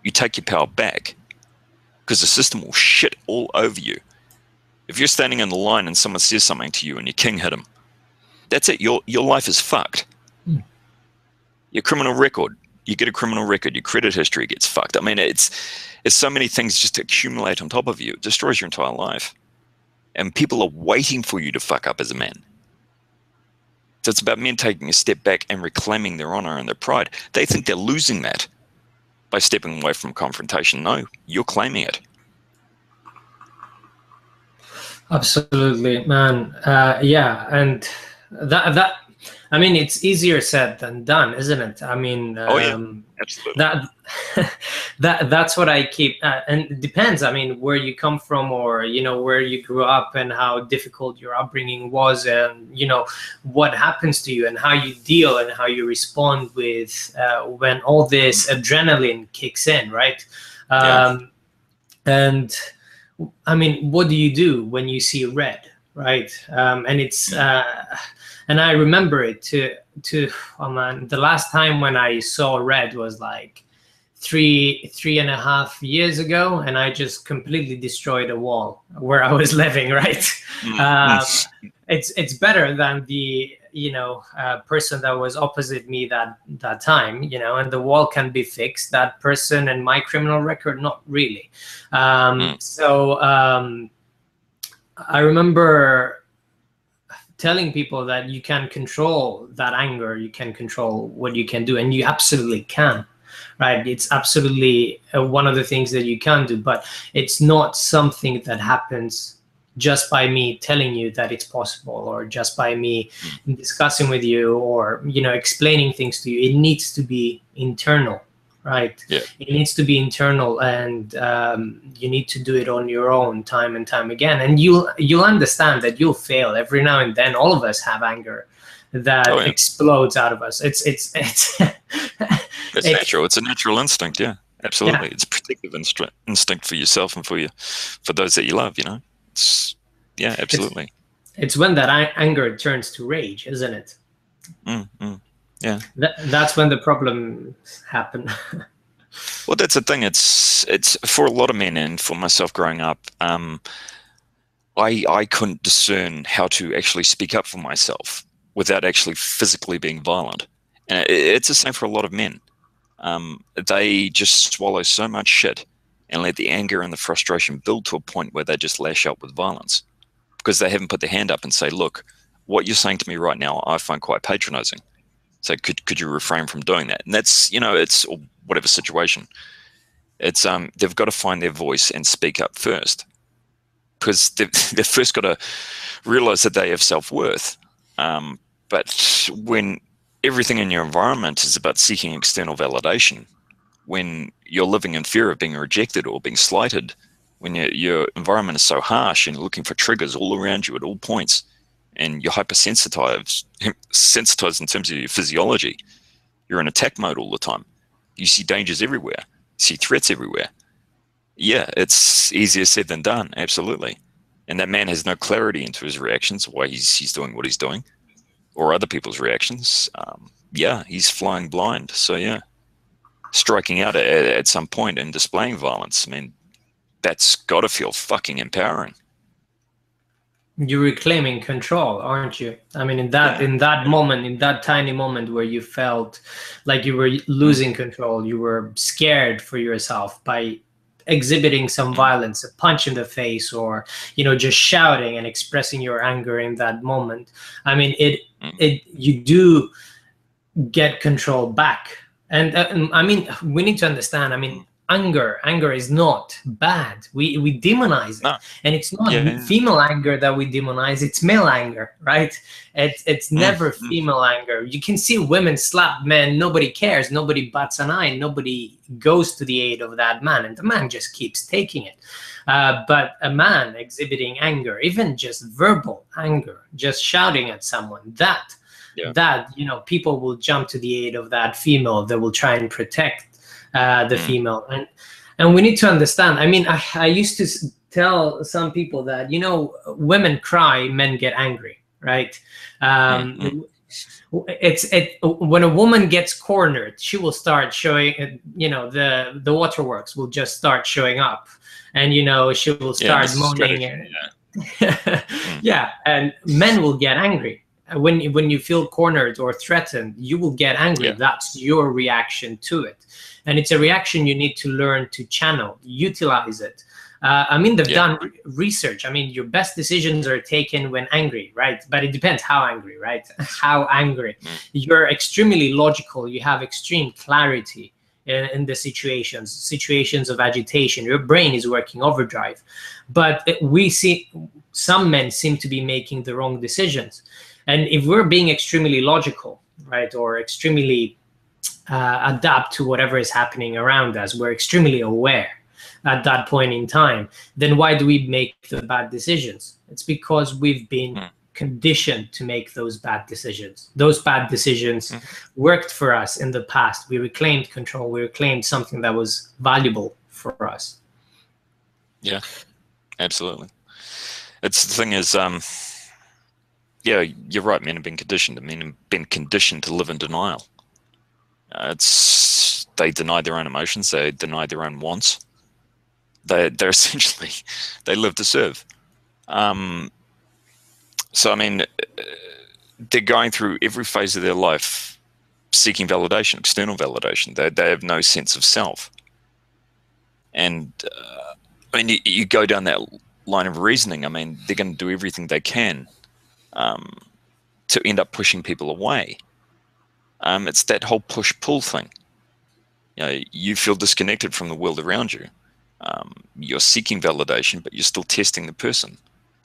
Speaker 2: You take your power back, because the system will shit all over you. If you're standing in the line and someone says something to you and your king hit him, that's it. Your life is fucked. Your criminal record, you get a criminal record, your credit history gets fucked. I mean, it's so many things just accumulate on top of you. It destroys your entire life. And people are waiting for you to fuck up as a man. So it's about men taking a step back and reclaiming their honor and their pride. They think they're losing that by stepping away from confrontation. No, you're claiming it.
Speaker 1: Absolutely, man. And that I mean, it's easier said than done, isn't it? I mean,
Speaker 2: Oh yeah, absolutely.
Speaker 1: that's what I keep, and it depends. I mean, where you come from, or where you grew up, and how difficult your upbringing was, and what happens to you, and how you deal and how you respond with when all this adrenaline kicks in, right?
Speaker 2: Yeah.
Speaker 1: And I mean, what do you do when you see red, right? And it's and I remember it oh man, the last time when I saw red was like 3.5 years ago, and I just completely destroyed a wall where I was living, right? It's better than the person that was opposite me that time, and the wall can be fixed. That person and my criminal record, not really. So I remember telling people that you can control that anger, you can control what you can do, and you absolutely can, right? It's absolutely one of the things that you can do, but it's not something that happens just by me telling you that it's possible, or just by me discussing with you, or explaining things to you. It needs to be internal, right?
Speaker 2: Yeah.
Speaker 1: It needs to be internal, and you need to do it on your own time and time again, and you'll understand that you'll fail every now and then. All of us have anger that explodes out of us. It's
Speaker 2: natural. It's a natural instinct. Yeah, absolutely. Yeah. It's a protective instinct for yourself and for those that you love. It's absolutely.
Speaker 1: It's when that anger turns to rage, isn't it?
Speaker 2: Yeah.
Speaker 1: That's when the problems happen.
Speaker 2: Well, that's the thing. It's for a lot of men, and for myself growing up, I couldn't discern how to actually speak up for myself without actually physically being violent. And it's the same for a lot of men. They just swallow so much shit and let the anger and the frustration build to a point where they just lash out with violence, because they haven't put their hand up and say, look, what you're saying to me right now, I find quite patronizing. So could you refrain from doing that? And that's, it's whatever situation. It's they've got to find their voice and speak up first, because they've first got to realize that they have self-worth. But when everything in your environment is about seeking external validation, when you're living in fear of being rejected or being slighted, when your environment is so harsh and you're looking for triggers all around you at all points, and you're hypersensitized in terms of your physiology, you're in attack mode all the time. You see dangers everywhere. You see threats everywhere. Yeah, it's easier said than done, absolutely. And that man has no clarity into his reactions, why he's doing what he's doing, or other people's reactions. Yeah, he's flying blind. So yeah, striking out at some point and displaying violence, I mean, that's got to feel fucking empowering.
Speaker 1: You're reclaiming control, aren't you? I mean, in that moment, in that tiny moment where you felt like you were losing control, you were scared for yourself by exhibiting some violence, a punch in the face, or just shouting and expressing your anger in that moment. I mean, you do get control back. And I mean, we need to understand, I mean, anger is not bad. We demonize it. No. And it's not female anger that we demonize, it's male anger, right? It's never female anger. You can see women slap men, nobody cares, nobody bats an eye, nobody goes to the aid of that man, and the man just keeps taking it. But a man exhibiting anger, even just verbal anger, just shouting at someone, that people will jump to the aid of that female. They will try and protect the female, and we need to understand. I mean, I used to tell some people that women cry, men get angry, right? When a woman gets cornered, she will start showing, the waterworks will just start showing up, and she will start moaning. Yeah, and men will get angry. When you feel cornered or threatened, you will get angry. Yeah. That's your reaction to it. And it's a reaction you need to learn to channel, utilize it. I mean, they've done research. I mean, your best decisions are taken when angry, right? But it depends how angry, right? How angry. You're extremely logical. You have extreme clarity in the situations of agitation. Your brain is working overdrive. But we see some men seem to be making the wrong decisions. And if we're being extremely logical, right, or extremely adapt to whatever is happening around us, we're extremely aware at that point in time, then why do we make the bad decisions? It's because we've been conditioned to make those bad decisions. Those bad decisions worked for us in the past. We reclaimed control. We reclaimed something that was valuable for us.
Speaker 2: Yeah, absolutely. It's the thing is, yeah, you're right. Men have been conditioned. I mean, been conditioned to live in denial. They deny their own emotions. They deny their own wants. They're essentially, they live to serve. So I mean, they're going through every phase of their life seeking validation, external validation. They have no sense of self. And I mean, you go down that line of reasoning. I mean, they're going to do everything they can to end up pushing people away. It's that whole push-pull thing. You know, you feel disconnected from the world around you. You're seeking validation, but you're still testing the person.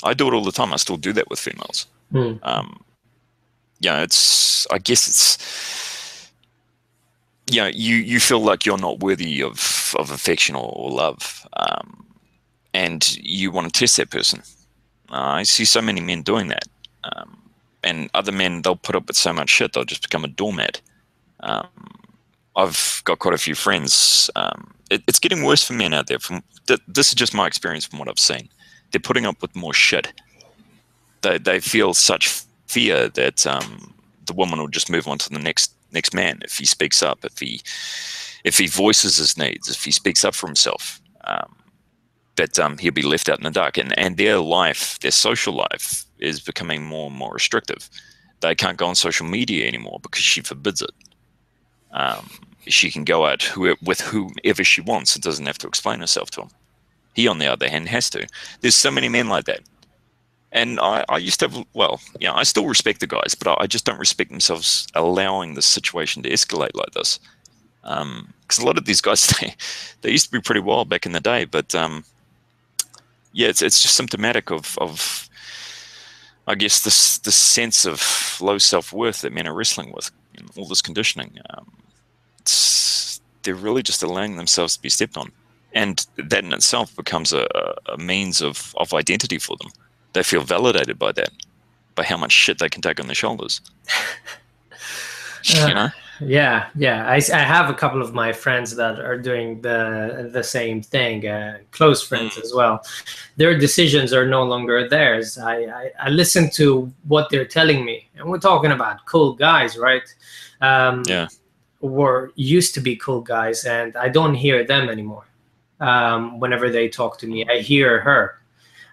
Speaker 2: I do it all the time. I still do that with females. Yeah, I guess it's, you know, you feel like you're not worthy of affection or love, and you want to test that person. I see so many men doing that, and other men, they'll put up with so much shit, they'll just become a doormat. I've got quite a few friends. It's getting worse for men out there. This is just my experience from what I've seen. They're putting up with more shit. They feel such fear that the woman will just move on to the next man if he speaks up, if he voices his needs, if he speaks up for himself, that he'll be left out in the dark. And their life, their social life, is becoming more and more restrictive. They can't go on social media anymore because she forbids it. She can go out with whomever she wants and doesn't have to explain herself to him. He, on the other hand, has to. There's so many men like that. And I used to have, well, yeah, I still respect the guys, but I just don't respect themselves allowing the situation to escalate like this. Because a lot of these guys, they used to be pretty wild back in the day, but yeah, it's just symptomatic of I guess this sense of low self-worth that men are wrestling with, you know, all this conditioning. They're really just allowing themselves to be stepped on. And that in itself becomes a means of identity for them. They feel validated by that, by how much shit they can take on their shoulders. You know?
Speaker 1: Yeah. I have a couple of my friends that are doing the same thing, close friends as well. Their decisions are no longer theirs. I listen to what they're telling me, and we're talking about cool guys, right?
Speaker 2: Yeah.
Speaker 1: Or used to be cool guys, and I don't hear them anymore. Whenever they talk to me, I hear her.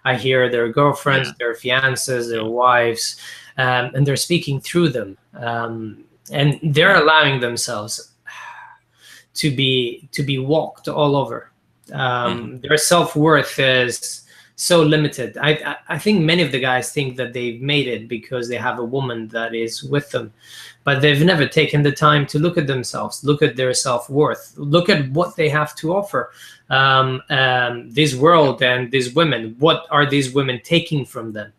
Speaker 1: I hear their girlfriends, their fiancés, their wives, and they're speaking through them. And they're allowing themselves to be walked all over. Their self-worth is so limited. I think many of the guys think that they've made it because they have a woman that is with them, but they've never taken the time to look at themselves, look at their self-worth, look at what they have to offer. This world and these women, what are these women taking from them?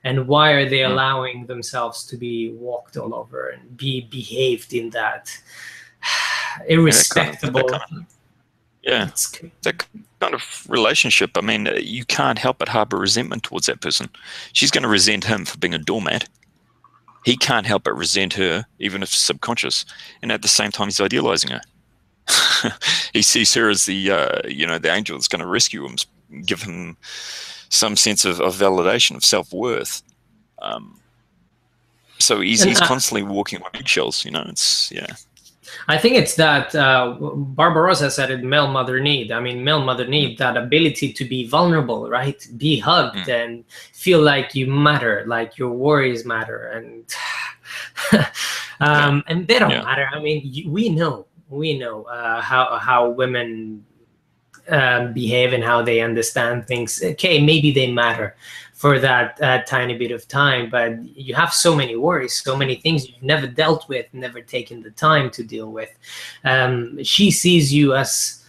Speaker 1: And why are they allowing themselves to be walked all over and be behaved in that irrespectable?
Speaker 2: That kind of relationship. I mean, you can't help but harbor resentment towards that person. She's going to resent him for being a doormat. He can't help but resent her, even if subconscious. And at the same time, he's idealizing her. He sees her as the angel that's going to rescue him, give him some sense of validation, of self-worth. So he's constantly walking on eggshells, you know.
Speaker 1: I think it's that Barbarossa said it, male mother need. I mean, male mother need that ability to be vulnerable, right? Be hugged and feel like you matter, like your worries matter, and and they don't matter. I mean, we know how women behave and how they understand things. Okay, maybe they matter for that tiny bit of time, but you have so many worries, so many things you've never dealt with, never taken the time to deal with. She sees you as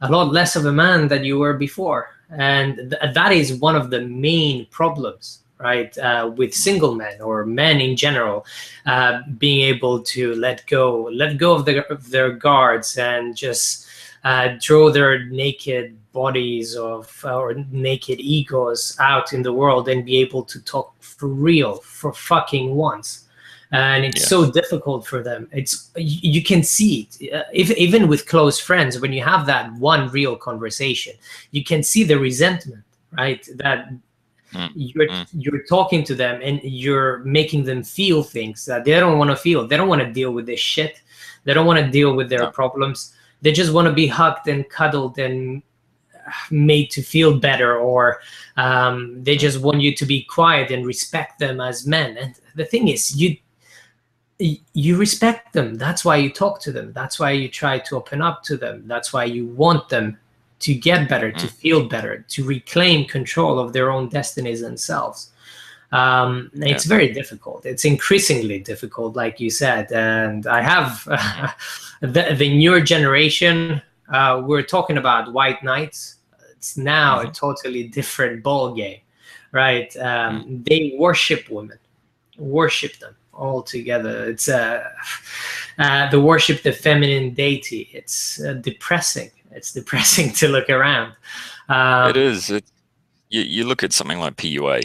Speaker 1: a lot less of a man than you were before, and that is one of the main problems, right? With single men or men in general, being able to let go of their guards and just draw their naked bodies or naked egos out in the world and be able to talk for real for fucking once. And it's so difficult for them. You can see it, even with close friends, when you have that one real conversation, you can see the resentment, right? That you're talking to them and you're making them feel things that they don't want to feel. They don't want to deal with this shit. They don't want to deal with their problems. They just want to be hugged and cuddled and made to feel better, or they just want you to be quiet and respect them as men. And the thing is, you respect them. That's why you talk to them. That's why you try to open up to them. That's why you want them to get better, to feel better, to reclaim control of their own destinies and selves. It's very difficult. It's increasingly difficult, like you said. And I have the newer generation. We're talking about white knights. It's now a totally different ball game, right? They worship women, worship them all together. It's they worship the feminine deity. It's depressing. It's depressing to look around.
Speaker 2: It is. You look at something like PUA,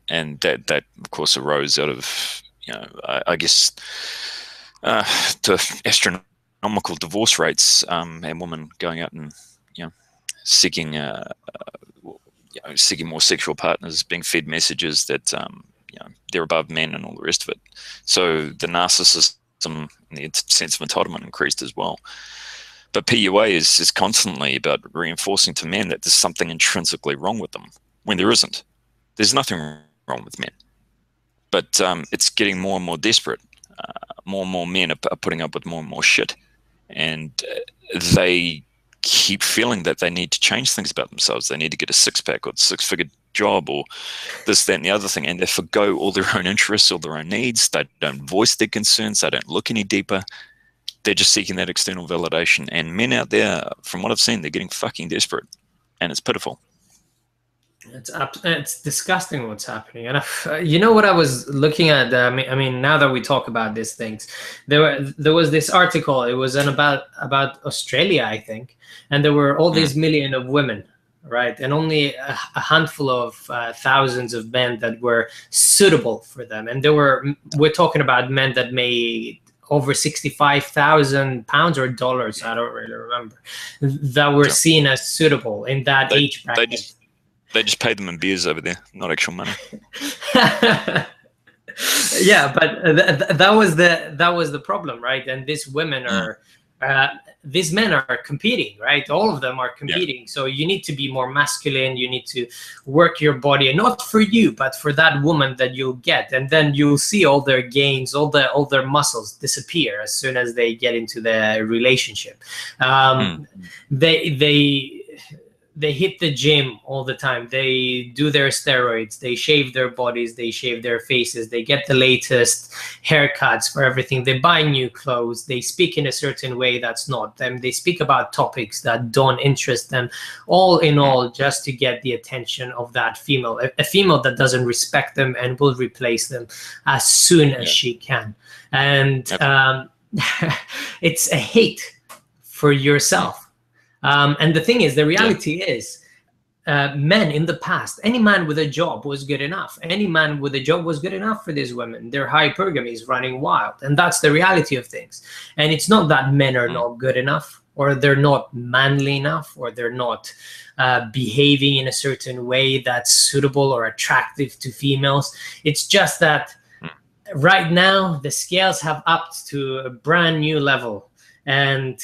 Speaker 2: and that of course arose out of, I guess, to astronomical divorce rates, and women going out and seeking seeking more sexual partners, being fed messages that they're above men and all the rest of it. So the narcissism and the sense of entitlement increased as well. But PUA is constantly about reinforcing to men that there's something intrinsically wrong with them, when there isn't. There's nothing wrong with men. But it's getting more and more desperate. More and more men are putting up with more and more shit. And they keep feeling that they need to change things about themselves. They need to get a six-pack or a six-figure job or this, that, and the other thing. And they forgo all their own interests, all their own needs. They don't voice their concerns. They don't look any deeper. They're just seeking that external validation. And men out there, from what I've seen, they're getting fucking desperate. And it's pitiful.
Speaker 1: It's disgusting what's happening. And you know what I was looking at? I mean, now that we talk about these things, there was this article. It was about Australia, I think, and there were all these million of women, right, and only a handful of thousands of men that were suitable for them. And we're talking about men that made over 65,000 pounds or dollars, I don't really remember, that were seen as suitable in that age bracket.
Speaker 2: They just paid them in beers over there, not actual money.
Speaker 1: Yeah, but that was the problem, right? And these women are, these men are competing, right? All of them are competing. So you need to be more masculine. You need to work your body, and not for you, but for that woman that you'll get. And then you'll see all their gains, all their muscles disappear as soon as they get into the relationship. They hit the gym all the time. They do their steroids. They shave their bodies. They shave their faces. They get the latest haircuts for everything. They buy new clothes. They speak in a certain way that's not them. They speak about topics that don't interest them. All in all, just to get the attention of that female. A female that doesn't respect them and will replace them as soon as she can. And it's a hate for yourself. And the thing is, the reality is, men in the past, any man with a job was good enough. Any man with a job was good enough for these women. Their hypergamy is running wild. And that's the reality of things. And it's not that men are not good enough, or they're not manly enough, or they're not behaving in a certain way that's suitable or attractive to females. It's just that right now, the scales have upped to a brand new level. And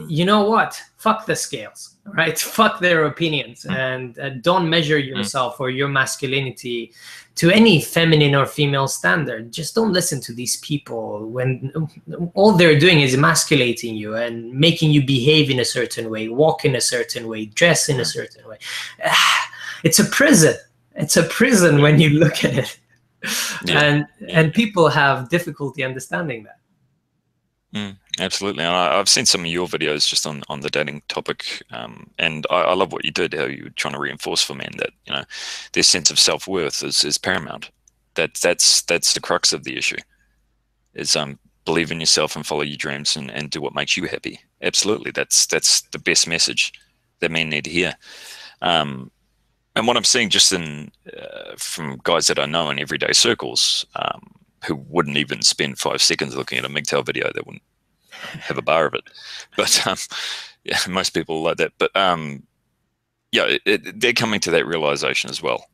Speaker 1: you know what? Fuck the scales, right? Fuck their opinions, and don't measure yourself or your masculinity to any feminine or female standard. Just don't listen to these people when all they're doing is emasculating you and making you behave in a certain way, walk in a certain way, dress in a certain way. It's a prison. It's a prison when you look at it. And people have difficulty understanding that.
Speaker 2: Absolutely. And I've seen some of your videos just on the dating topic. And I love what you did, how you're trying to reinforce for men that, you know, their sense of self-worth is paramount. That's the crux of the issue is believe in yourself and follow your dreams and do what makes you happy. Absolutely. That's the best message that men need to hear. And what I'm seeing just in from guys that I know in everyday circles who wouldn't even spend 5 seconds looking at a MGTOW video, they wouldn't have a bar of it. But yeah, most people are like that. But yeah, they're coming to that realization as well.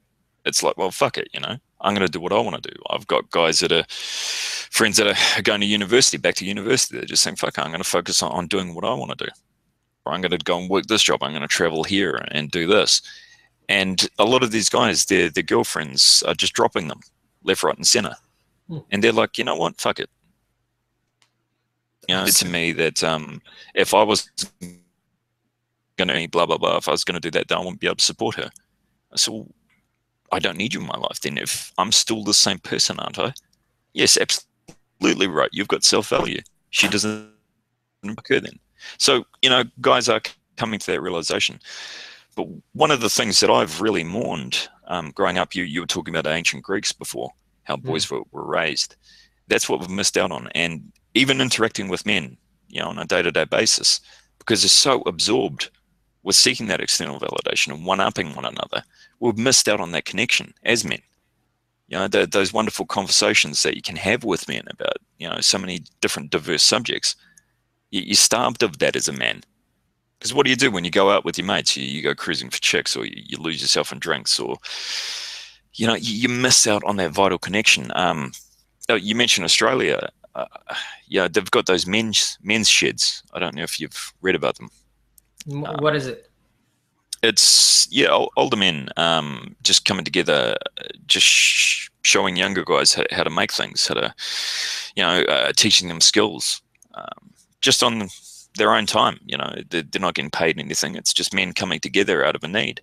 Speaker 2: It's like, well, fuck it, you know, I'm going to do what I want to do. I've got guys that are friends that are going to university, back to university. They're just saying, fuck it, I'm going to focus on doing what I want to do. Or I'm going to go and work this job. I'm going to travel here and do this. And a lot of these guys, their girlfriends are just dropping them left, right, and center. And they're like, you know what? Fuck it. You know, to me that if I was going to blah, blah, blah, if I was going to do that, then I wouldn't be able to support her. So I don't need you in my life then. If I'm still the same person, aren't I? Yes, absolutely right. You've got self-value. She doesn't occur then. So, you know, guys are coming to that realization. But one of the things that I've really mourned growing up, you were talking about ancient Greeks before, how boys were raised. That's what we've missed out on. And even interacting with men, you know, on a day-to-day basis, because they're so absorbed with seeking that external validation and one-upping one another, we've missed out on that connection as men. You know, those wonderful conversations that you can have with men about, you know, so many different diverse subjects. You're starved of that as a man. Because what do you do when you go out with your mates? You go cruising for chicks, or you lose yourself in drinks, or, you know, you miss out on that vital connection. You mentioned Australia. Yeah, they've got those men's sheds. I don't know if you've read about them.
Speaker 1: What is it?
Speaker 2: It's, yeah, older men just coming together, just showing younger guys how to make things, how to, you know, teaching them skills, just on their own time. You know, they're not getting paid anything. It's just men coming together out of a need,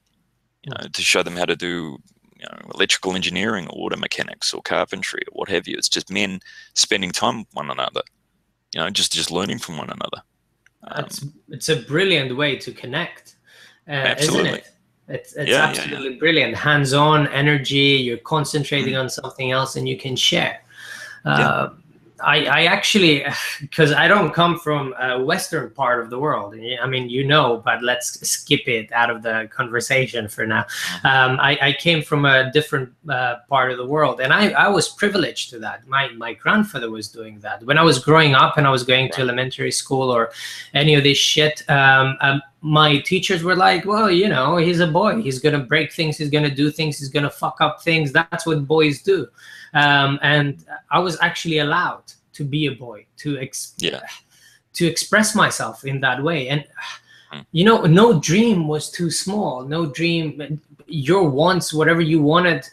Speaker 2: you know, to show them how to do, you know, electrical engineering or auto mechanics or carpentry or what have you. It's just men spending time with one another, you know, just learning from one another.
Speaker 1: It's a brilliant way to connect,
Speaker 2: absolutely.
Speaker 1: isn't it? It's absolutely brilliant. Hands-on energy. You're concentrating on something else, and you can share. I actually, because I don't come from a Western part of the world. I mean, you know, but let's skip it out of the conversation for now. I came from a different part of the world, and I was privileged to that. My grandfather was doing that. When I was growing up and I was going to elementary school or any of this shit, my teachers were like, well, you know, he's a boy. He's going to break things. He's going to do things. He's going to fuck up things. That's what boys do. And I was actually allowed to be a boy, to express myself in that way. And, you know, no dream was too small. No dream, your wants, whatever you wanted,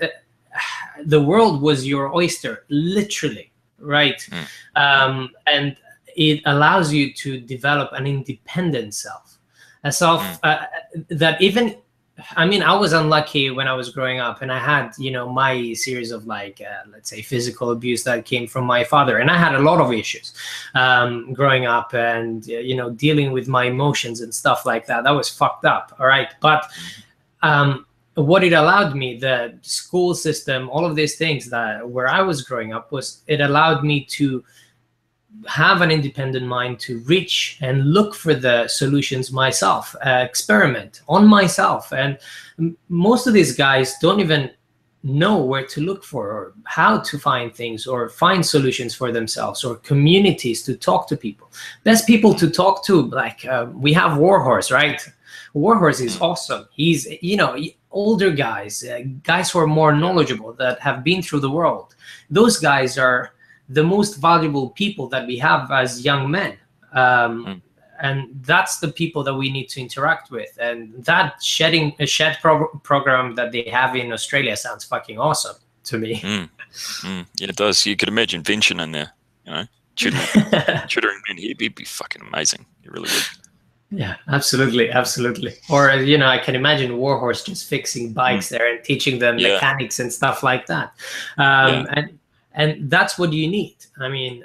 Speaker 1: the world was your oyster, literally, right? And it allows you to develop an independent self, a self that even, I mean, I was unlucky when I was growing up, and I had, you know, my series of, like, let's say, physical abuse that came from my father. And I had a lot of issues growing up, and, you know, dealing with my emotions and stuff like that. That was fucked up. All right. But what it allowed me, the school system, all of these things that where I was growing up, was it allowed me to have an independent mind, to reach and look for the solutions myself, experiment on myself. And most of these guys don't even know where to look for, or how to find things, or find solutions for themselves, or communities to talk to people. Best people to talk to, like, we have Warhorse, right? Warhorse is awesome. He's, you know, older guys, guys who are more knowledgeable, that have been through the world. Those guys are the most valuable people that we have as young men. And that's the people that we need to interact with. And that shed program that they have in Australia sounds fucking awesome to me.
Speaker 2: Yeah, it does. You could imagine Vincent in there, you know, tutoring men. He'd be fucking amazing. He really would.
Speaker 1: Yeah, absolutely, absolutely. Or, you know, I can imagine Warhorse just fixing bikes there and teaching them mechanics and stuff like that. And that's what you need. I mean,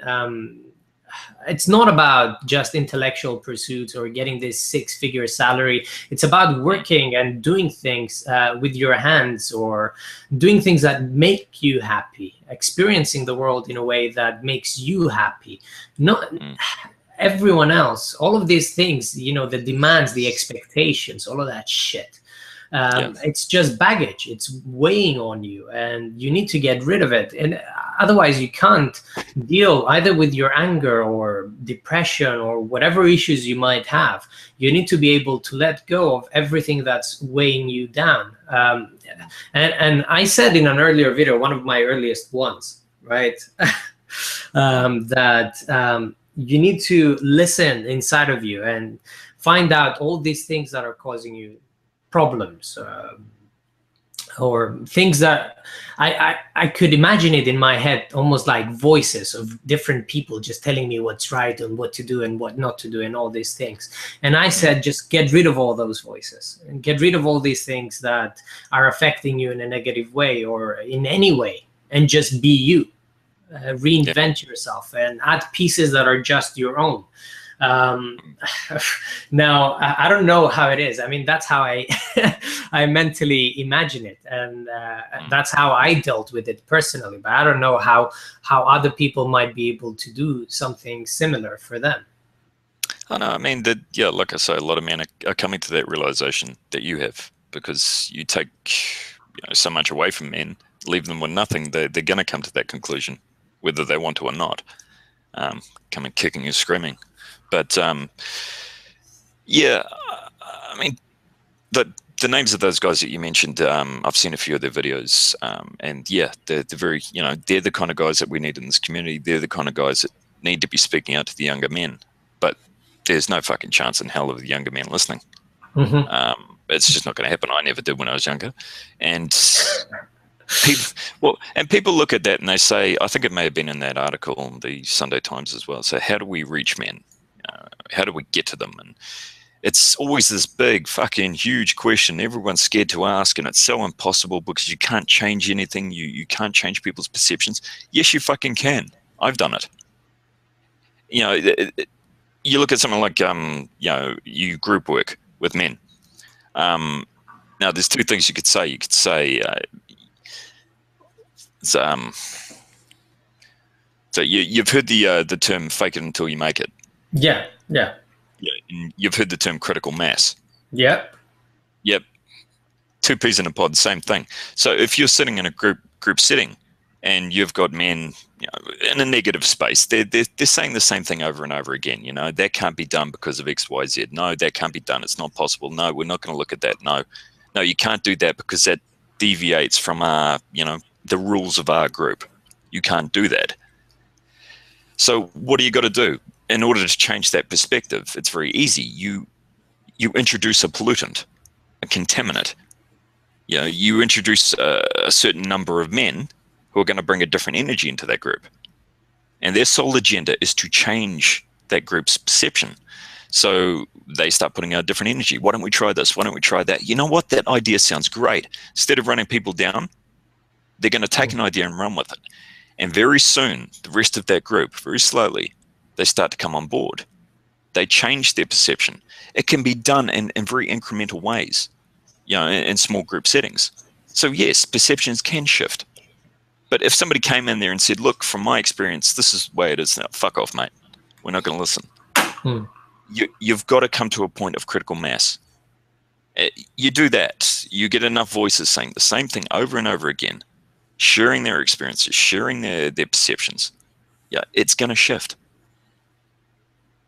Speaker 1: it's not about just intellectual pursuits or getting this six-figure salary. It's about working and doing things with your hands, or doing things that make you happy, experiencing the world in a way that makes you happy. Not everyone else, all of these things, you know, the demands, the expectations, all of that shit. It's just baggage. It's weighing on you, and you need to get rid of it. And otherwise, you can't deal either with your anger or depression or whatever issues you might have. You need to be able to let go of everything that's weighing you down. And I said in an earlier video, one of my earliest ones, right, that you need to listen inside of you and find out all these things that are causing you problems, or things that I could imagine it in my head, almost like voices of different people just telling me what's right and what to do and what not to do and all these things. And I said, just get rid of all those voices and get rid of all these things that are affecting you in a negative way or in any way, and just be you. Reinvent yourself and add pieces that are just your own. Now, I don't know how it is. I mean, that's how I I mentally imagine it, and that's how I dealt with it personally. But I don't know how other people might be able to do something similar for them.
Speaker 2: I know. I mean, like I say, a lot of men are coming to that realization that you have, because you take so much away from men, leave them with nothing. They're going to come to that conclusion, whether they want to or not. Coming kicking and screaming. But yeah, I mean, the names of those guys that you mentioned, I've seen a few of their videos, and yeah, they're very, they're the kind of guys that we need in this community. They're the kind of guys that need to be speaking out to the younger men. But there's no fucking chance in hell of the younger men listening. It's just not going to happen. I never did when I was younger, and people look at that and they say, I think it may have been in that article in the Sunday Times as well. So how do we reach men? How do we get to them? And it's always this big fucking huge question everyone's scared to ask, and it's so impossible because you can't change anything. You can't change people's perceptions. Yes, you fucking can. I've done it. You look at something like you group work with men. Now there's two things you could say. You could say so you've heard the term "fake it until you make it."
Speaker 1: Yeah.
Speaker 2: And you've heard the term critical mass.
Speaker 1: Yep.
Speaker 2: Two peas in a pod, same thing. So if you're sitting in a group setting and you've got men in a negative space, they're saying the same thing over and over again. That can't be done because of X, Y, Z. No, that can't be done. It's not possible. No, we're not going to look at that. No, you can't do that because that deviates from our, the rules of our group. You can't do that. So what do you got to do? In order to change that perspective, it's very easy. You introduce a pollutant, a contaminant. You introduce a certain number of men who are going to bring a different energy into that group. And their sole agenda is to change that group's perception. So they start putting out different energy. Why don't we try this? Why don't we try that? You know what? That idea sounds great. Instead of running people down, they're going to take an idea and run with it. And very soon, the rest of that group, very slowly, they start to come on board. They change their perception. It can be done in very incremental ways, in small group settings. So yes, perceptions can shift. But if somebody came in there and said, look, from my experience, this is the way it is now, fuck off, mate. We're not going to listen. You've got to come to a point of critical mass. You do that, you get enough voices saying the same thing over and over again, sharing their experiences, sharing their perceptions. Yeah, it's going to shift.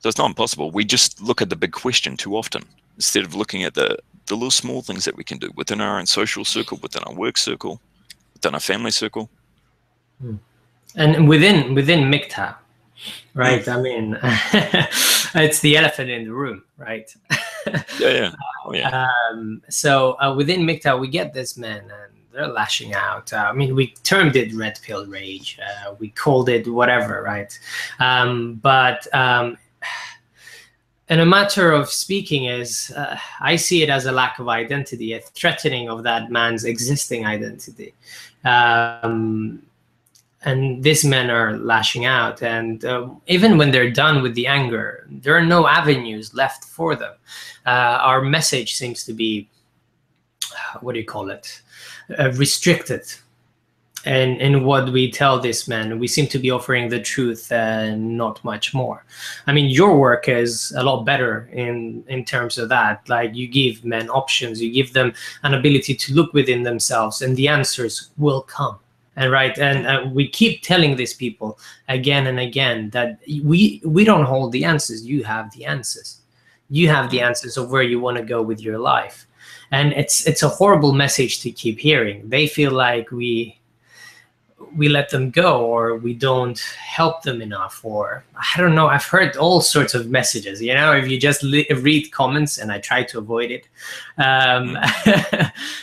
Speaker 2: So it's not impossible. We just look at the big question too often instead of looking at the little small things that we can do within our own social circle, within our work circle, within our family circle.
Speaker 1: And within MGTOW, right? I mean, it's the elephant in the room, right?
Speaker 2: Yeah. Oh, yeah.
Speaker 1: So within MGTOW, we get this men and they're lashing out. I mean, we termed it red pill rage. We called it whatever, right? But in a matter of speaking is, I see it as a lack of identity, a threatening of that man's existing identity. and these men are lashing out, and even when they're done with the anger, there are no avenues left for them. Our message seems to be, what do you call it, restricted. And in what we tell these men, we seem to be offering the truth and not much more. I mean, your work is a lot better in terms of that. Like, you give men options, you give them an ability to look within themselves, and the answers will come. And right, and we keep telling these people again and again that we don't hold the answers. You have the answers. You have the answers of where you want to go with your life. And it's a horrible message to keep hearing. They feel like we let them go, or we don't help them enough, or I don't know. I've heard all sorts of messages. You know, if you just read comments, and I try to avoid it.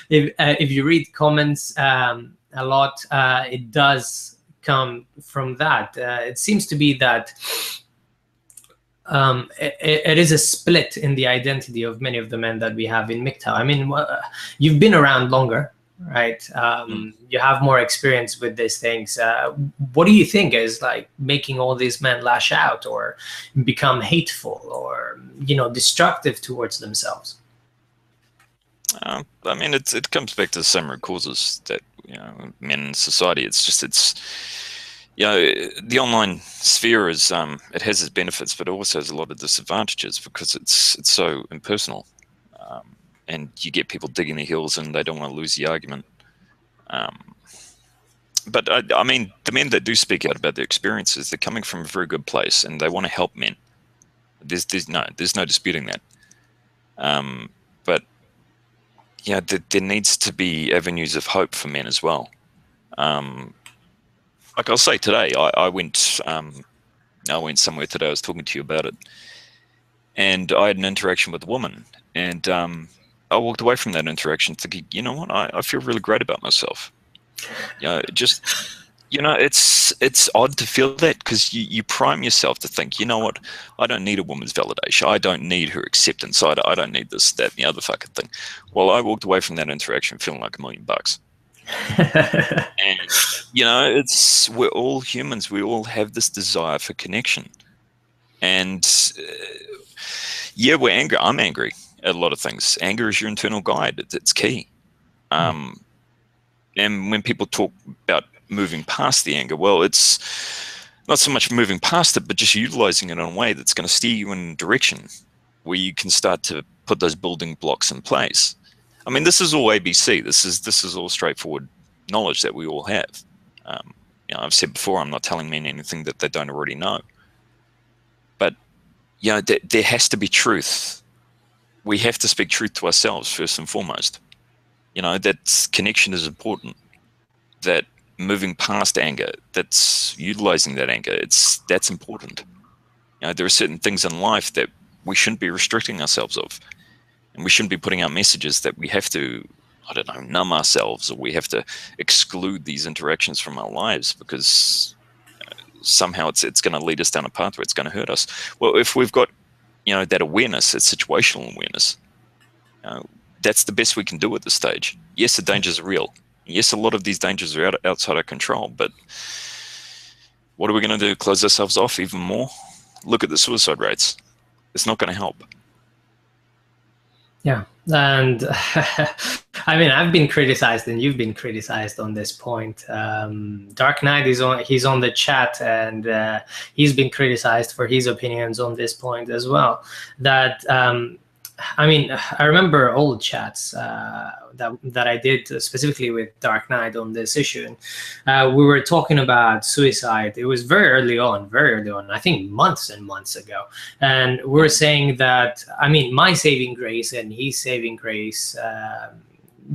Speaker 1: If you read comments a lot, it does come from that. It seems to be that it is a split in the identity of many of the men that we have in MGTOW. I mean, you've been around longer, right? You have more experience with these things. What do you think is like making all these men lash out or become hateful or, you know, destructive towards themselves?
Speaker 2: I mean, it comes back to the same root causes that, you know, men in society. It's you know, the online sphere is it has its benefits, but it also has a lot of disadvantages because it's so impersonal. And you get people digging their heels and they don't want to lose the argument. But I mean, the men that do speak out about their experiences, they're coming from a very good place and they want to help men. There's no disputing that. But yeah, there needs to be avenues of hope for men as well. Like I'll say today, I went somewhere today. I was talking to you about it, and I had an interaction with a woman, and I walked away from that interaction thinking, you know what, I feel really great about myself. You know, just, you know, it's odd to feel that because you prime yourself to think, you know what, I don't need a woman's validation. I don't need her acceptance. I don't need this, that, and the other fucking thing. Well, I walked away from that interaction feeling like $1 million. And, you know, we're all humans. We all have this desire for connection. And yeah, we're angry. I'm angry at a lot of things. Anger is your internal guide. It's key. And when people talk about moving past the anger, well, it's not so much moving past it, but just utilizing it in a way that's going to steer you in a direction where you can start to put those building blocks in place. I mean, this is all ABC. This is all straightforward knowledge that we all have. You know, I've said before, I'm not telling men anything that they don't already know. But, you know, there has to be truth. We have to speak truth to ourselves first and foremost. You know, that connection is important. That moving past anger, that's utilizing that anger, that's important. You know, there are certain things in life that we shouldn't be restricting ourselves of. And we shouldn't be putting out messages that we have to, I don't know, numb ourselves, or we have to exclude these interactions from our lives because somehow it's going to lead us down a path where it's going to hurt us. Well, if we've got, you know, that awareness, that situational awareness, that's the best we can do at this stage. Yes, the dangers are real. Yes, a lot of these dangers are outside our control, but what are we going to do? Close ourselves off even more? Look at the suicide rates. It's not going to help.
Speaker 1: Yeah, and I mean, I've been criticized, and you've been criticized on this point. Dark Knight he's on the chat, and he's been criticized for his opinions on this point as well. That I mean, I remember old chats that I did specifically with Dark Knight on this issue. And, we were talking about suicide. It was very early on, I think months and months ago. And we were saying that, I mean, my saving grace and his saving grace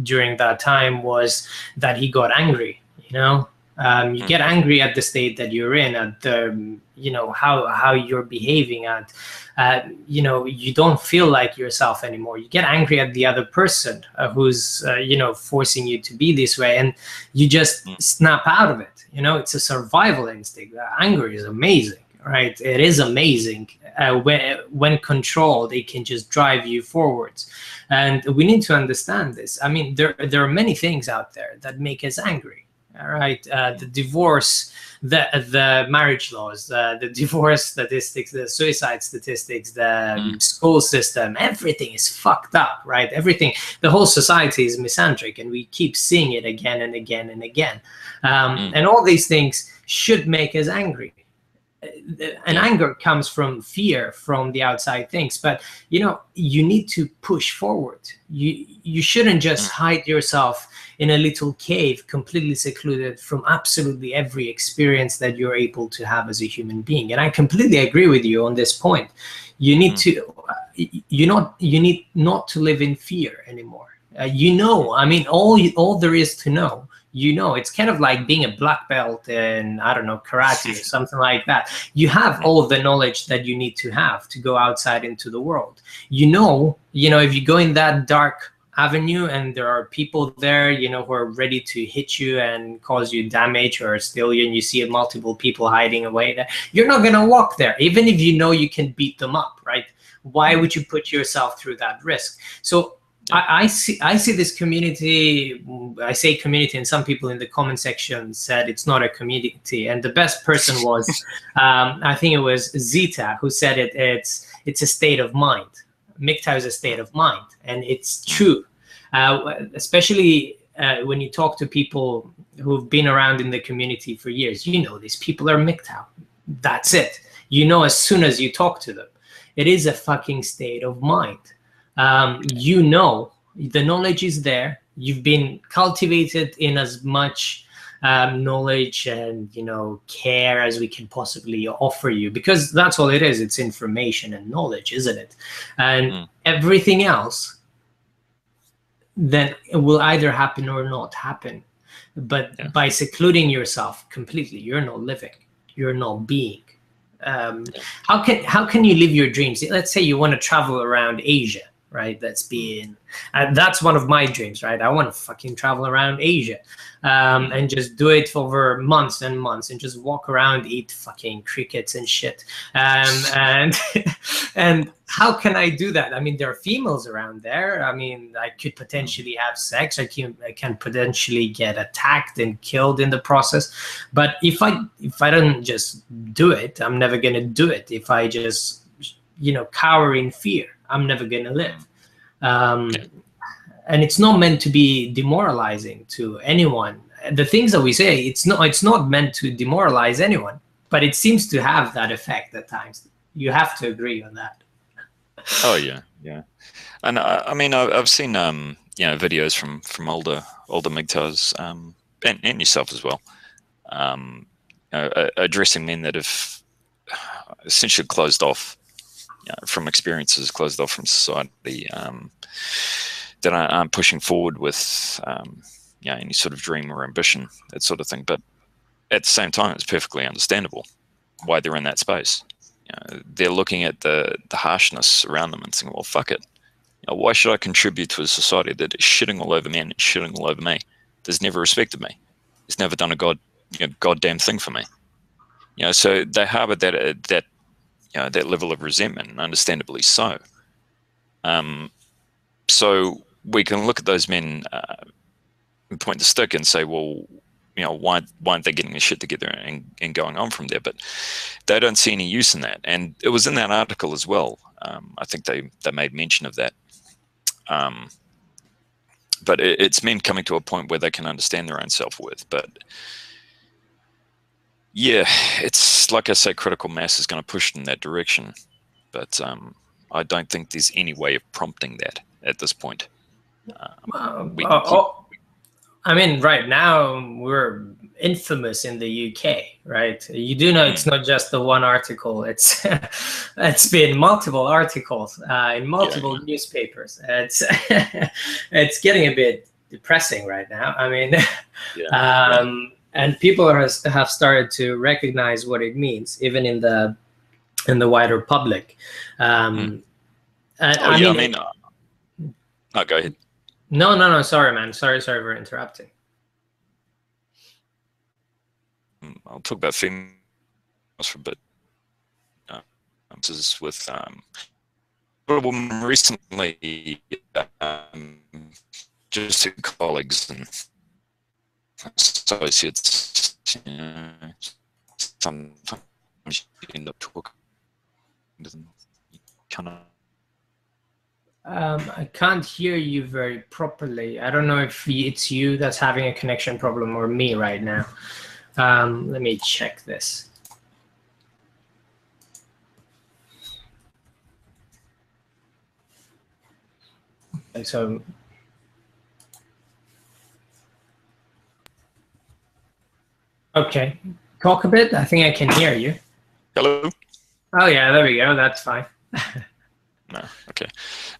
Speaker 1: during that time was that he got angry, you know? You get angry at the state that you're in, at the, you know, how you're behaving, at, you know, you don't feel like yourself anymore. You get angry at the other person who's, you know, forcing you to be this way, and you just snap out of it. You know, it's a survival instinct. Anger is amazing, right? It is amazing. When controlled, it can just drive you forwards. And we need to understand this. I mean, there are many things out there that make us angry. All right, the divorce, the marriage laws, the divorce statistics, the suicide statistics, the school system, everything is fucked up, right? Everything, the whole society is misandric, and we keep seeing it again and again and again. And all these things should make us angry. And anger comes from fear from the outside things, but you need to push forward. You shouldn't just hide yourself in a little cave, completely secluded from absolutely every experience that you're able to have as a human being. And I completely agree with you on this point. You need to you need not to live in fear anymore. I mean, all there is to know, it's kind of like being a black belt in, I don't know, karate or something like that. You have all of the knowledge that you need to have to go outside into the world. If you go in that dark avenue and there are people there, who are ready to hit you and cause you damage or steal you, and you see multiple people hiding away there, you're not going to walk there, even if you can beat them up, right? Why would you put yourself through that risk? So I see this community. I say community, and some people in the comment section said it's not a community. And the best person was, I think it was Zeta, who said it's a state of mind. MGTOW is a state of mind, and it's true. Especially when you talk to people who've been around in the community for years, these people are MGTOW. That's it. As soon as you talk to them, it is a fucking state of mind. The knowledge is there. You've been cultivated in as much knowledge and care as we can possibly offer you, because that's all it is. It's information and knowledge, isn't it? And everything else then it will either happen or not happen. But by secluding yourself completely, you're not living, you're not being. How can you live your dreams? Let's say you want to travel around Asia, right? That's one of my dreams, right? I want to fucking travel around Asia, and just do it for over months and months, and just walk around, eat fucking crickets and shit. And and how can I do that? I mean, there are females around there. I mean, I could potentially have sex. I can potentially get attacked and killed in the process. But if I don't just do it, I'm never gonna do it. If I just cower in fear, I'm never gonna live. And it's not meant to be demoralizing to anyone. The things that we say, it's not meant to demoralize anyone, but it seems to have that effect at times. You have to agree on that.
Speaker 2: Oh yeah. And I mean, I've seen videos from older MGTOWs, and yourself as well, addressing men that have essentially closed off from experiences, closed off from society, that aren't pushing forward with any sort of dream or ambition, that sort of thing. But at the same time, it's perfectly understandable why they're in that space. They're looking at the harshness around them and thinking, well, fuck it. Why should I contribute to a society that is shitting all over me and shitting all over me? That's never respected me. It's never done a goddamn thing for me. So they harbor that level of resentment, and understandably so. So we can look at those men and point the stick and say, well, why aren't they getting their shit together and going on from there? But they don't see any use in that. And it was in that article as well. I think they made mention of that. But it's men coming to a point where they can understand their own self-worth. But yeah, it's like I say, critical mass is going to push in that direction. But I don't think there's any way of prompting that at this point.
Speaker 1: I mean, right now we're infamous in the UK, right? You do know it's not just the one article. It's been multiple articles in multiple newspapers. It's getting a bit depressing right now. I mean, and people have started to recognize what it means, even in the wider public.
Speaker 2: No, go ahead.
Speaker 1: No. Sorry, man. Sorry for interrupting.
Speaker 2: I'll talk about females for a bit. This is with a woman recently, just two colleagues, and associates, you know, sometimes you end up talking to them. You kind of.
Speaker 1: I can't hear you very properly. I don't know if it's you that's having a connection problem or me right now. Let me check this. So, okay, talk a bit. I think I can hear you.
Speaker 2: Hello?
Speaker 1: Oh yeah, there we go. That's fine.
Speaker 2: No, okay.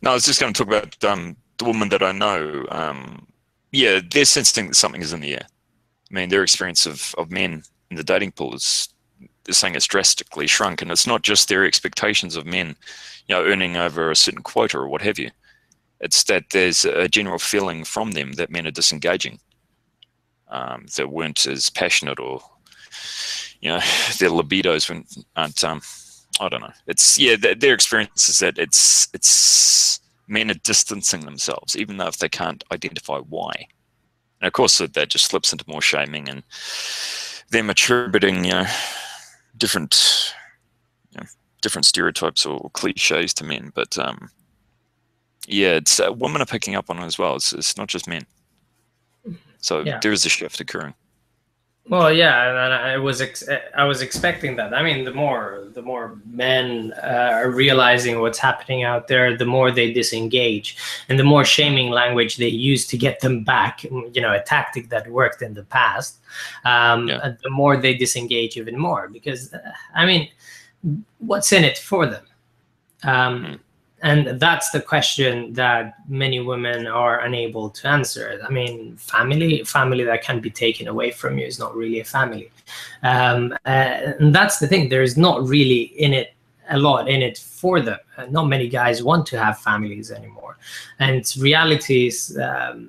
Speaker 2: No, I was just going to talk about the woman that I know. Yeah, they're sensing that something is in the air. I mean, their experience of men in the dating pool is saying it's drastically shrunk, and it's not just their expectations of men, you know, earning over a certain quota or what have you. It's that there's a general feeling from them that men are disengaging, that weren't as passionate, or, you know, their libidos aren't. I don't know. It's, yeah, their experience is that it's men are distancing themselves, even though if they can't identify why. And of course, that just slips into more shaming and them attributing, you know, different stereotypes or cliches to men. But yeah, it's women are picking up on it as well. It's not just men. So
Speaker 1: Yeah.
Speaker 2: there is a shift occurring.
Speaker 1: Well, yeah, and I was expecting that. I mean, the more men are realizing what's happening out there, the more they disengage, and the more shaming language they use to get them back. You know, a tactic that worked in the past. The more they disengage even more, because I mean, what's in it for them? And that's the question that many women are unable to answer. I mean, family that can be taken away from you is not really a family. And that's the thing. There is not really a lot in it for them. Not many guys want to have families anymore. And realities that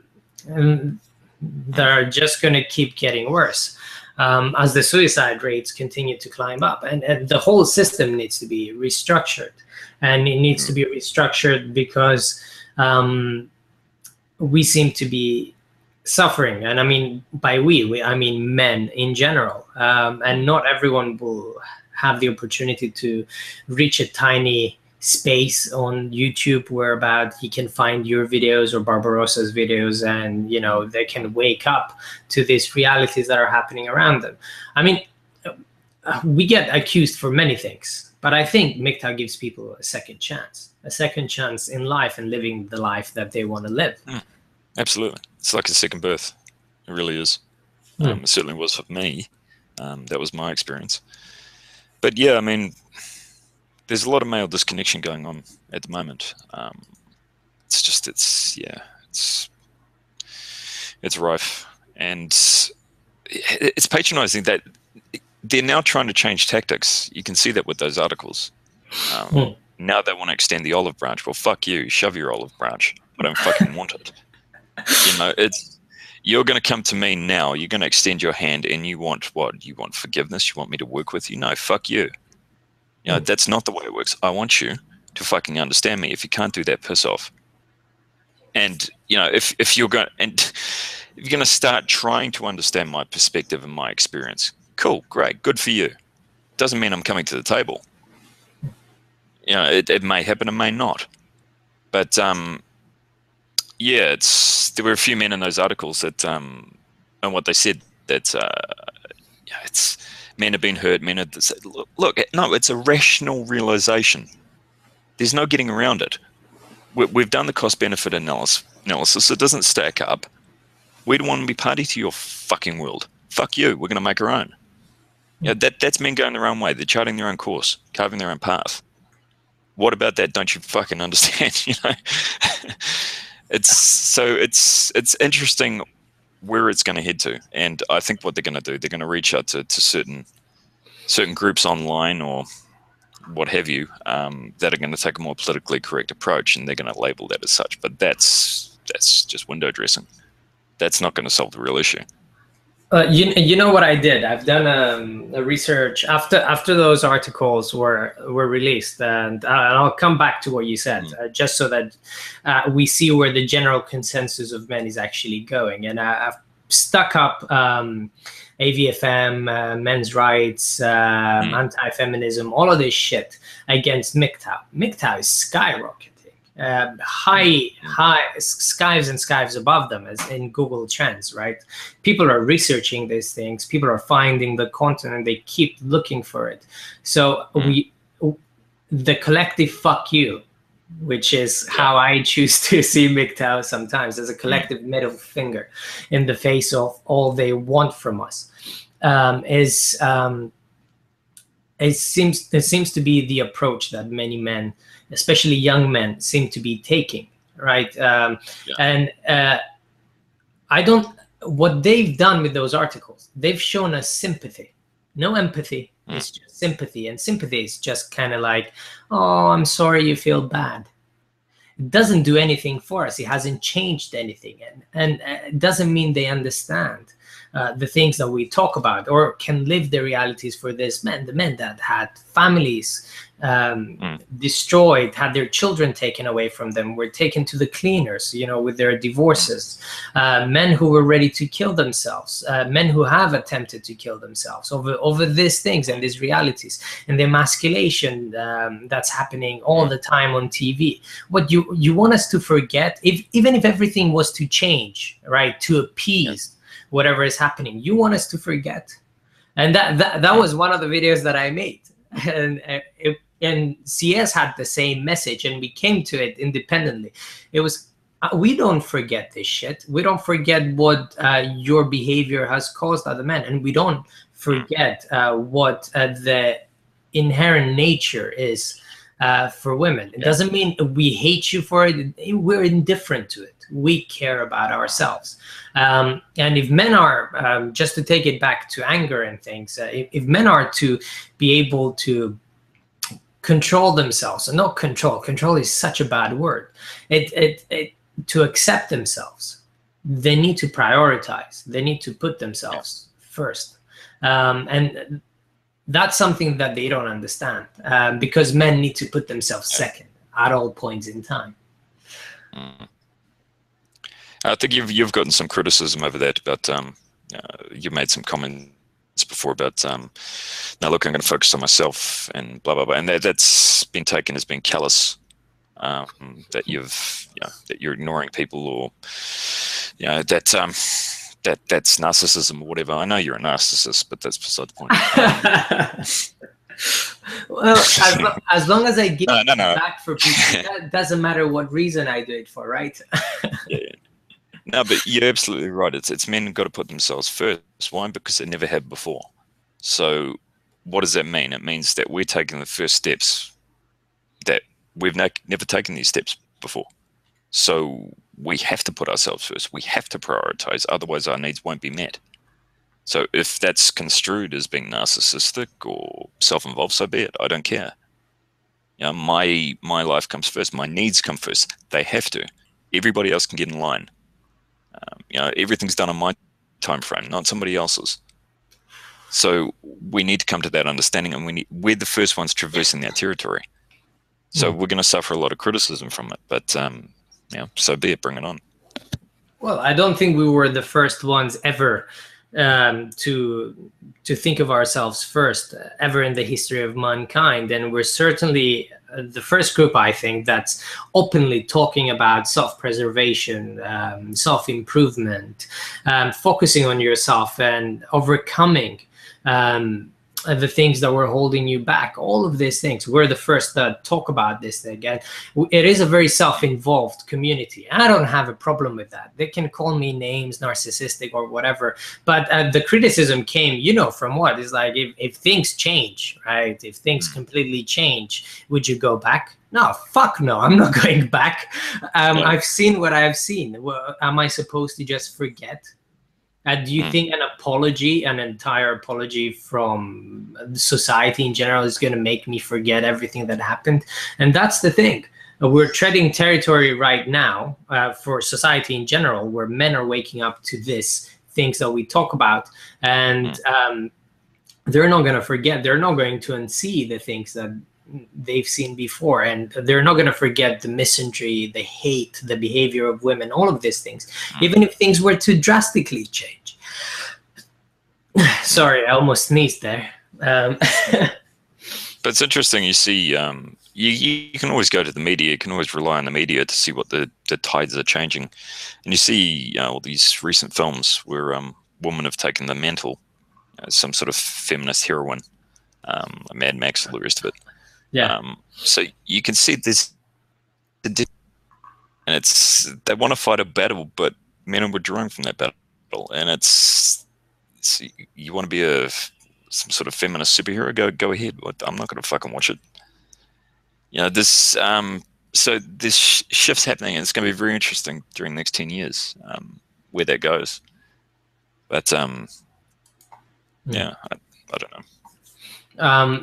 Speaker 1: are just going to keep getting worse. As the suicide rates continue to climb up. And the whole system needs to be restructured. And it needs to be restructured because we seem to be suffering. And I mean, by I mean men in general. And not everyone will have the opportunity to reach a tiny space on YouTube whereby he can find your videos or Barbarossa's videos, and, you know, they can wake up to these realities that are happening around them. I mean, we get accused for many things. But I think MGTOW gives people a second chance in life and living the life that they want to live.
Speaker 2: Absolutely. It's like a second birth. It really is. It certainly was for me. That was my experience. But yeah, I mean, there's a lot of male disconnection going on at the moment. It's rife. And it's patronizing that they're now trying to change tactics. You can see that with those articles. Now they want to extend the olive branch. Well, fuck you. Shove your olive branch. I don't fucking want it. You know, you're going to come to me now. You're going to extend your hand, and you want what? You want forgiveness? You want me to work with you? No, fuck you. You know, that's not the way it works. I want you to fucking understand me. If you can't do that, piss off. And, you know, if you're going to start trying to understand my perspective and my experience, cool, great, good for you. Doesn't mean I'm coming to the table. You know, it may happen, it may not. But yeah, there were a few men in those articles that, and what they said, that it's men have been hurt. Men have said, look, no, it's a rational realization. There's no getting around it. We've done the cost-benefit analysis. It doesn't stack up. We don't want to be party to your fucking world. Fuck you. We're going to make our own. You know, that's men going their own way. They're charting their own course, carving their own path. What about that? Don't you fucking understand? You know, it's interesting where it's going to head to, and I think what they're going to do, they're going to reach out to certain groups online or what have you, that are going to take a more politically correct approach, and they're going to label that as such. But that's just window dressing. That's not going to solve the real issue.
Speaker 1: You know what I did? I've done a research after those articles were released, and I'll come back to what you said, just so that we see where the general consensus of men is actually going. And I've stuck up AVFM, men's rights, anti-feminism, all of this shit against MGTOW. MGTOW is skyrocketing. High skies and skies above them, as in Google Trends, right? People are researching these things. People are finding the content, and they keep looking for it. So the collective fuck you, which is how I choose to see MGTOW sometimes, as a collective middle finger in the face of all they want from us, it seems to be the approach that many men, especially young men, seem to be taking, right? And what they've done with those articles, they've shown us sympathy, no empathy. It's just sympathy, and sympathy is just kind of like, oh, I'm sorry you feel bad. It doesn't do anything for us. It hasn't changed anything, and it doesn't mean they understand the things that we talk about or can live the realities for this men, the men that had families destroyed, had their children taken away from them, were taken to the cleaners, with their divorces, men who were ready to kill themselves, men who have attempted to kill themselves over these things and these realities, and the emasculation that's happening all the time on TV. What you want us to forget, even if everything was to change, right, to appease whatever is happening, you want us to forget. And that was one of the videos that I made, and CS had the same message, and we came to it independently. It was, we don't forget this shit. We don't forget what your behavior has caused other men, and we don't forget what the inherent nature is for women. It doesn't mean we hate you for it. We're indifferent to it. We care about ourselves. And if men are, just to take it back to anger and things, if men are to be able to control themselves, and not control is such a bad word, to accept themselves, they need to prioritize. They need to put themselves first. And that's something that they don't understand, because men need to put themselves second at all points in time.
Speaker 2: I think you've gotten some criticism over that, but you made some comments before about now look, I'm going to focus on myself and blah blah blah, and that's been taken as being callous, that you're ignoring people, or that's narcissism or whatever. I know you're a narcissist, but that's beside the point.
Speaker 1: Well, as long as I give it back for people, that doesn't matter what reason I do it for, right?
Speaker 2: No, but you're absolutely right. It's men who've got to put themselves first. Why? Because they never have before. So what does that mean? It means that we're taking the first steps that we've never taken these steps before. So we have to put ourselves first. We have to prioritize. Otherwise, our needs won't be met. So if that's construed as being narcissistic or self-involved, so be it. I don't care. My life comes first. My needs come first. They have to. Everybody else can get in line. Everything's done on my time frame, not somebody else's. So we need to come to that understanding, and we're the first ones traversing that territory. So we're going to suffer a lot of criticism from it, but so be it. Bring it on.
Speaker 1: Well, I don't think we were the first ones ever to think of ourselves first ever in the history of mankind, and we're certainly the first group, I think, that's openly talking about self-preservation, self-improvement, focusing on yourself and overcoming the things that were holding you back. All of these things, we're the first that talk about this thing. And it is a very self-involved community. I don't have a problem with that. They can call me names, narcissistic or whatever. But the criticism came, from what? It's like, if things change, right? If things completely change, would you go back? No, fuck no, I'm not going back. I've seen what I've seen. Well, am I supposed to just forget? Do you think an entire apology from society in general is going to make me forget everything that happened? And that's the thing. We're treading territory right now for society in general, where men are waking up to these things that we talk about. And they're not going to forget. They're not going to unsee the things that they've seen before, and they're not going to forget the misandry, the hate, the behavior of women, all of these things, even if things were to drastically change. Sorry, I almost sneezed there.
Speaker 2: But it's interesting. You see, you can always go to the media. You can always rely on the media to see what the tides are changing. And you see all these recent films where women have taken the mantle, some sort of feminist heroine, Mad Max, all the rest of it.
Speaker 1: Yeah.
Speaker 2: So you can see this, and they want to fight a battle, but men are withdrawing from that battle, and it's you want to be some sort of feminist superhero, go ahead. I'm not going to fucking watch it. This so this shift's happening, and it's going to be very interesting during the next 10 years where that goes. But yeah, I don't know.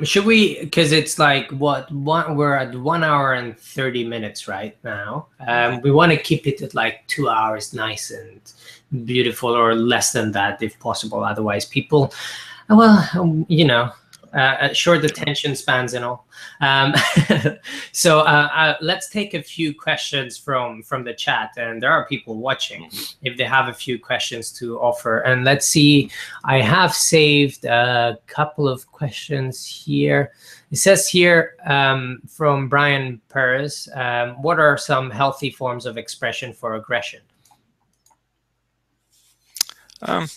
Speaker 1: Should we, because it's like we're at 1 hour and 30 minutes right now. We want to keep it at like 2 hours, nice and beautiful, or less than that if possible. Otherwise people, well, short attention spans and all. So let's take a few questions from the chat, and there are people watching if they have a few questions to offer. And let's see, I have saved a couple of questions here. It says here from Brian Perez, what are some healthy forms of expression for aggression?
Speaker 2: I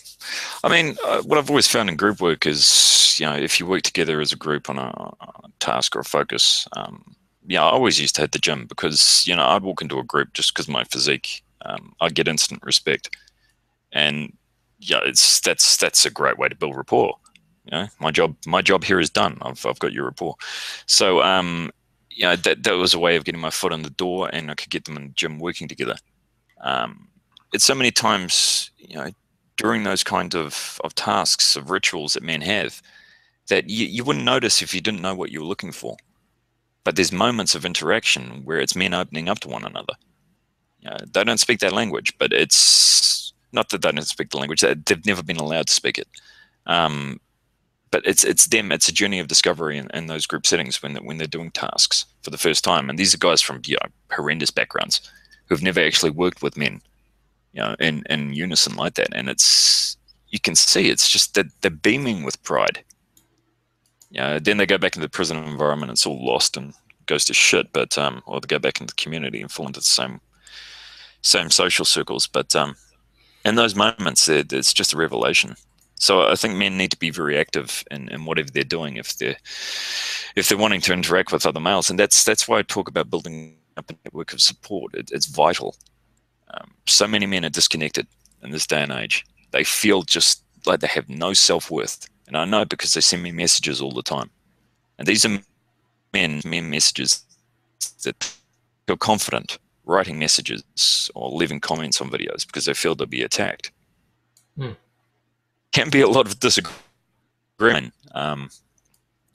Speaker 2: mean, what I've always found in group work is, if you work together as a group on a task or a focus, I always used to hit the gym because, I'd walk into a group just because of my physique. I'd get instant respect. And that's a great way to build rapport. My job here is done. I've got your rapport. So, that was a way of getting my foot in the door, and I could get them in the gym working together. It's so many times, during those kind of tasks, of rituals that men have, that you wouldn't notice if you didn't know what you were looking for. But there's moments of interaction where it's men opening up to one another. They don't speak that language, but it's not that they don't speak the language. They've never been allowed to speak it. But it's them. It's a journey of discovery in those group settings when they're doing tasks for the first time. And these are guys from horrendous backgrounds who've never actually worked with men, in unison like that. And you can see it's just that they're beaming with pride. Then they go back into the prison environment, it's all lost and goes to shit. But or they go back into the community and fall into the same social circles. But in those moments, it's just a revelation. So I think men need to be very active in whatever they're doing if they're wanting to interact with other males. And that's why I talk about building up a network of support. It's vital. So many men are disconnected in this day and age. They feel just like they have no self-worth. And I know because they send me messages all the time. And these are men messages that feel confident writing messages or leaving comments on videos because they feel they'll be attacked. Can be a lot of disagreement.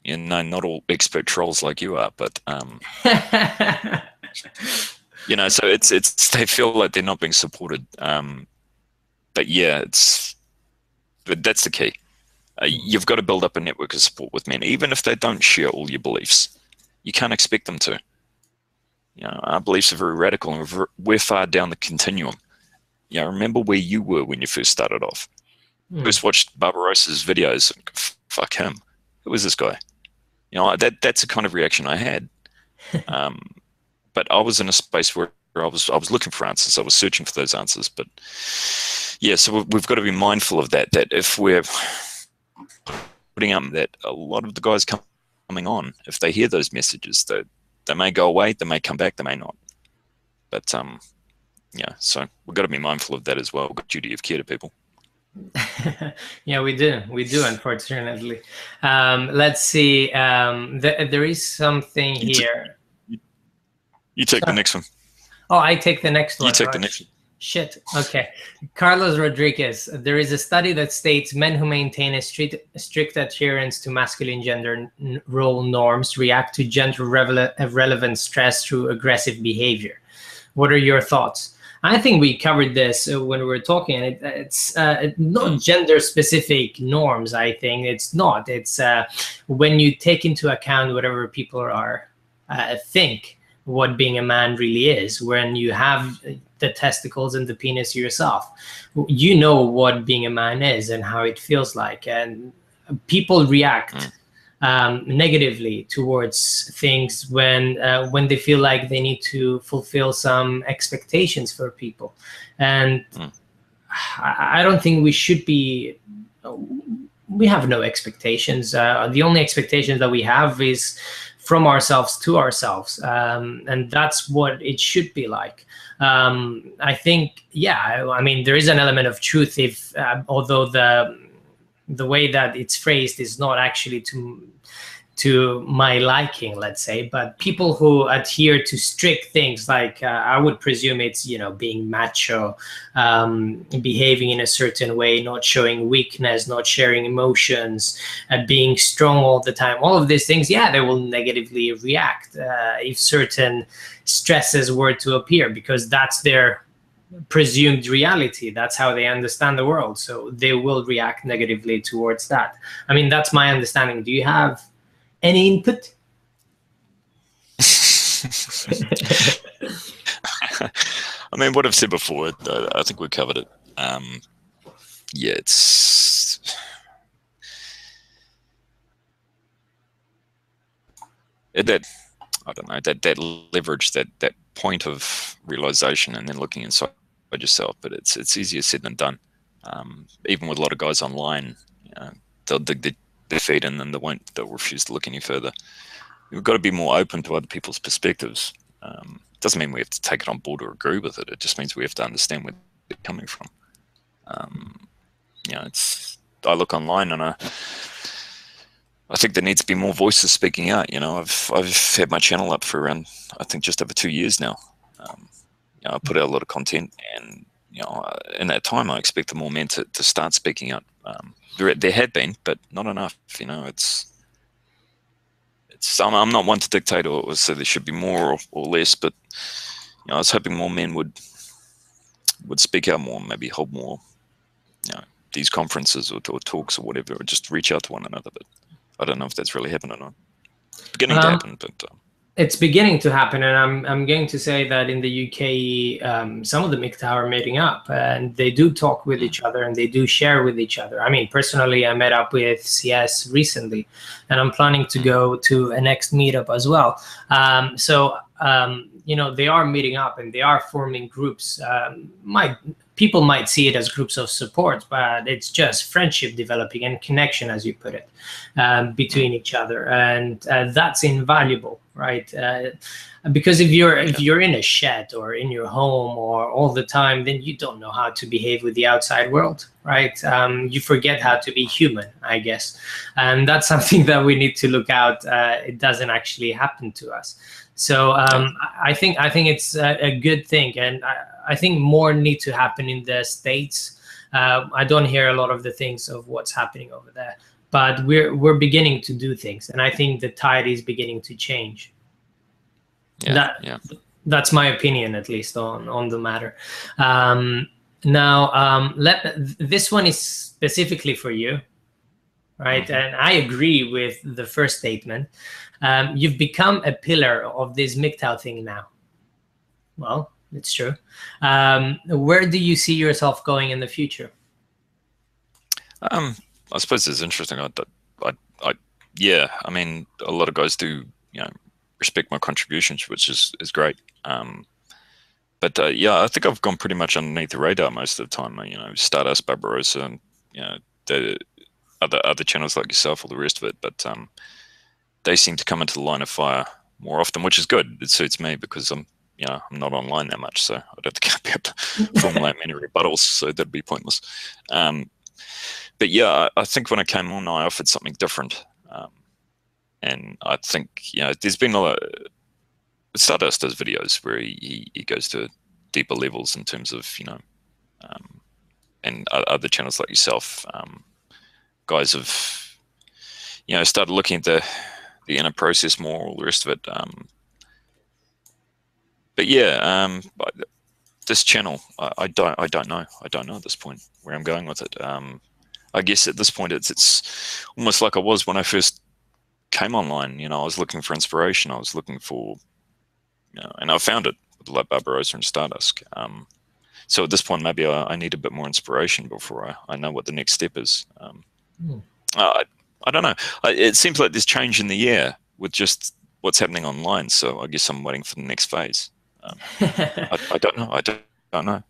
Speaker 2: Not all expert trolls like you are, but so it's they feel like they're not being supported. But yeah, but that's the key. You've got to build up a network of support with men, even if they don't share all your beliefs. You can't expect them to. Our beliefs are very radical, and we're far down the continuum. Remember where you were when you first started off. First watched Barbarossa's videos. Fuck him. Who is this guy? That's the kind of reaction I had. But I was in a space where I was looking for answers. I was searching for those answers. But yeah, so we've got to be mindful of that. That if we're putting up that a lot of the guys coming on, if they hear those messages, they may go away, they may come back, they may not. But so we've got to be mindful of that as well. We've got duty of care to people.
Speaker 1: Yeah, we do, unfortunately. Let's see. There is something here.
Speaker 2: You take the next one.
Speaker 1: Oh, I take the next one.
Speaker 2: You take the next one.
Speaker 1: Shit. Okay. Carlos Rodriguez. There is a study that states men who maintain a strict adherence to masculine gender role norms react to gender relevant stress through aggressive behavior. What are your thoughts? I think we covered this when we were talking. It's not gender-specific norms, I think. It's not. It's when you take into account whatever people are think what being a man really is. When you have the testicles and the penis yourself, you know what being a man is and how it feels like. And people react negatively towards things when they feel like they need to fulfill some expectations for people. And I don't think we should be. We have no expectations. The only expectations that we have is from ourselves to ourselves, and that's what it should be like. I think, yeah, I mean, there is an element of truth if, although the way that it's phrased is not actually to my liking, let's say, but people who adhere to strict things, like I would presume it's, you know, being macho, behaving in a certain way, not showing weakness, not sharing emotions, being strong all the time, all of these things, yeah, they will negatively react if certain stresses were to appear, because that's their presumed reality. That's how they understand the world. So they will react negatively towards that. I mean, that's my understanding. Do you have any input?
Speaker 2: I mean, what I've said before, I think we covered it. Yeah, it's that, I don't know, that leverage, that point of realization, and then looking inside yourself. But it's easier said than done. Even with a lot of guys online, they'll dig their feet in, and they'll refuse to look any further. We've got to be more open to other people's perspectives. Doesn't mean we have to take it on board or agree with it. It just means we have to understand where they're coming from. You know, I look online, and I think there needs to be more voices speaking out. You know, I've had my channel up for around, I think, just over 2 years now. You know, I put out a lot of content, and you know, in that time, I expect the more men to start speaking out. There had been, but not enough. You know, I'm not one to dictate or say there should be more or less, but you know, I was hoping more men would speak out more, maybe hold more, you know, these conferences or talks or whatever, or just reach out to one another. But I don't know if that's really happened or not. It's beginning to happen, but
Speaker 1: it's beginning to happen, and I'm going to say that in the UK, some of the MGTOW are meeting up, and they do talk with each other, and they do share with each other. I mean, personally, I met up with CS recently, and I'm planning to go to a next meetup as well. You know, they are meeting up and they are forming groups. People might see it as groups of support, but it's just friendship developing and connection, as you put it, between each other, and that's invaluable, right? Because if you're in a shed or in your home or all the time, then you don't know how to behave with the outside world, right? You forget how to be human, I guess, and that's something that we need to look out. It doesn't actually happen to us. So I think it's a good thing, and I think more need to happen in the States. I don't hear a lot of the things of what's happening over there, but we're beginning to do things, and I think the tide is beginning to change. That's my opinion, at least on the matter. Now, this one is specifically for you, right? And I agree with the first statement. You've become a pillar of this MGTOW thing now. Well, it's true. Where do you see yourself going in the future?
Speaker 2: I suppose it's interesting. Yeah, I mean, a lot of guys do, you know, respect my contributions, which is great. But yeah, I think I've gone pretty much underneath the radar most of the time. You know, Stardust, Barbarossa, and you know, the other channels like yourself, all the rest of it. But they seem to come into the line of fire more often, which is good. It suits me because I'm not online that much, so I don't think I'd be able to formulate many rebuttals, so that'd be pointless. But yeah, I think when I came on, I offered something different. And I think, you know, there's been a lot. Stardust does videos where he goes to deeper levels in terms of, you know, and other channels like yourself, guys have, you know, started looking at the inner process more, all the rest of it. But yeah, this channel, I don't know at this point where I'm going with it. I guess at this point it's almost like I was when I first came online. You know, I was looking for inspiration. I was looking for And I found it with like Barbarossa and Stardust. So at this point, maybe I need a bit more inspiration before I know what the next step is. I don't know. It seems like there's change in the air with just what's happening online. So I guess I'm waiting for the next phase. I don't know. I don't know.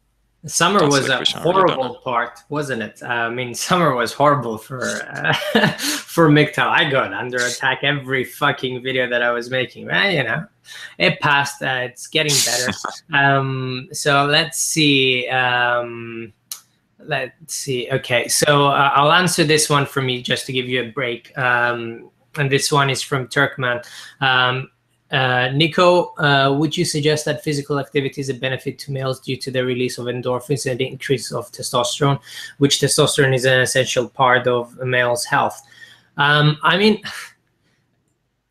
Speaker 1: Summer was a horrible part, wasn't it? I mean, summer was horrible for for MGTOW. I got under attack every fucking video that I was making. Well, you know, it passed. It's getting better. So let's see. Let's see. Okay, so I'll answer this one for me just to give you a break. And this one is from Turkman. Nico, would you suggest that physical activity is a benefit to males due to the release of endorphins and the increase of testosterone, which testosterone is an essential part of a male's health? I mean,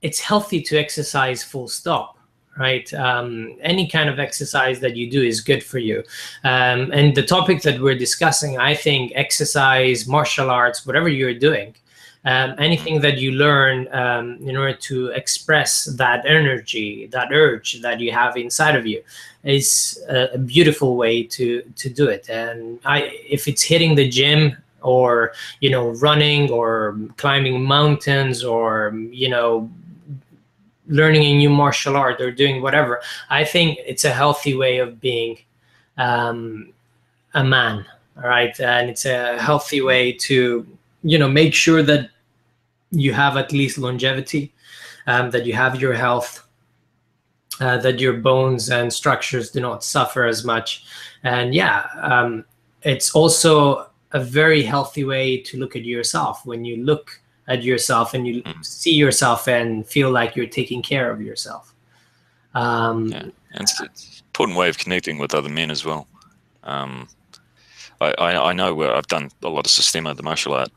Speaker 1: it's healthy to exercise full stop, right? Any kind of exercise that you do is good for you. And the topic that we're discussing, I think exercise, martial arts, whatever you're doing, anything that you learn in order to express that energy, that urge that you have inside of you, is a beautiful way to do it. And if it's hitting the gym, or running, or climbing mountains, or learning a new martial art, or doing whatever, I think it's a healthy way of being a man, all right? And it's a healthy way to make sure that you have at least longevity, that you have your health, that your bones and structures do not suffer as much. And it's also a very healthy way to look at yourself. When you look at yourself and you see yourself and feel like you're taking care of yourself.
Speaker 2: And it's an important way of connecting with other men as well. I know where I've done a lot of Systema, the martial art.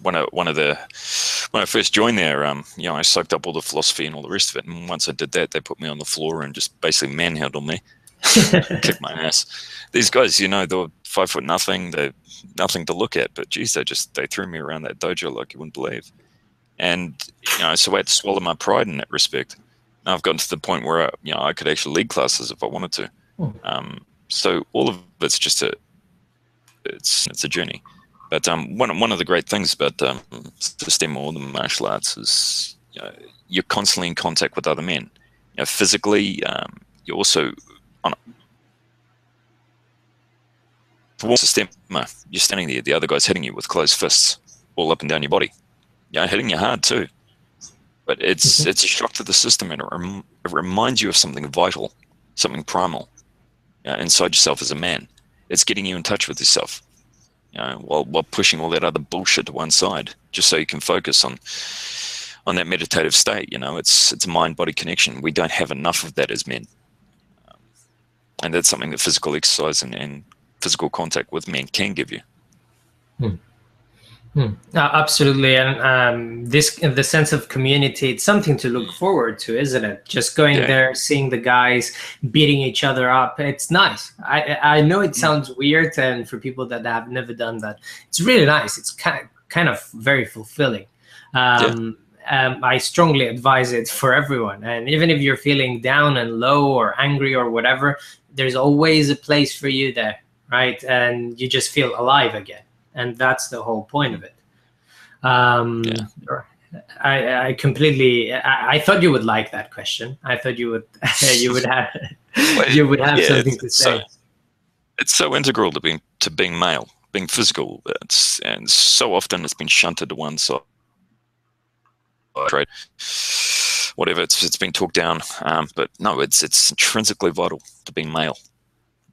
Speaker 2: When I first joined there, I soaked up all the philosophy and all the rest of it. And once I did that, they put me on the floor and just basically manhandled me, kicked my ass. These guys, they were 5 foot nothing. They're nothing to look at, but geez, they threw me around that dojo like you wouldn't believe. And so I had to swallow my pride in that respect. Now I've gotten to the point where I could actually lead classes if I wanted to. So all of it's just it's a journey. But one of the great things about Systema or the martial arts is you're constantly in contact with other men. Physically, you're also on Systema. You're standing there, the other guy's hitting you with closed fists all up and down your body. Hitting you hard too. But it's a shock to the system, and it reminds you of something vital, something primal inside yourself as a man. It's getting you in touch with yourself. While pushing all that other bullshit to one side, just so you can focus on that meditative state. It's a mind-body connection. We don't have enough of that as men, and that's something that physical exercise and physical contact with men can give you.
Speaker 1: Absolutely, and the sense of community, it's something to look forward to, isn't it? Just going there, seeing the guys beating each other up, it's nice. I know it sounds weird, and for people that have never done that, it's really nice. It's kind of very fulfilling. I strongly advise it for everyone, and even if you're feeling down and low or angry or whatever, there's always a place for you there, right? And you just feel alive again. And that's the whole point of it. I completely. I thought you would like that question. I thought you would. You would have. You would have something to say.
Speaker 2: It's so integral to being male, being physical. And so often it's been shunted to one side. Right. Whatever. It's been talked down. But no, it's intrinsically vital to being male.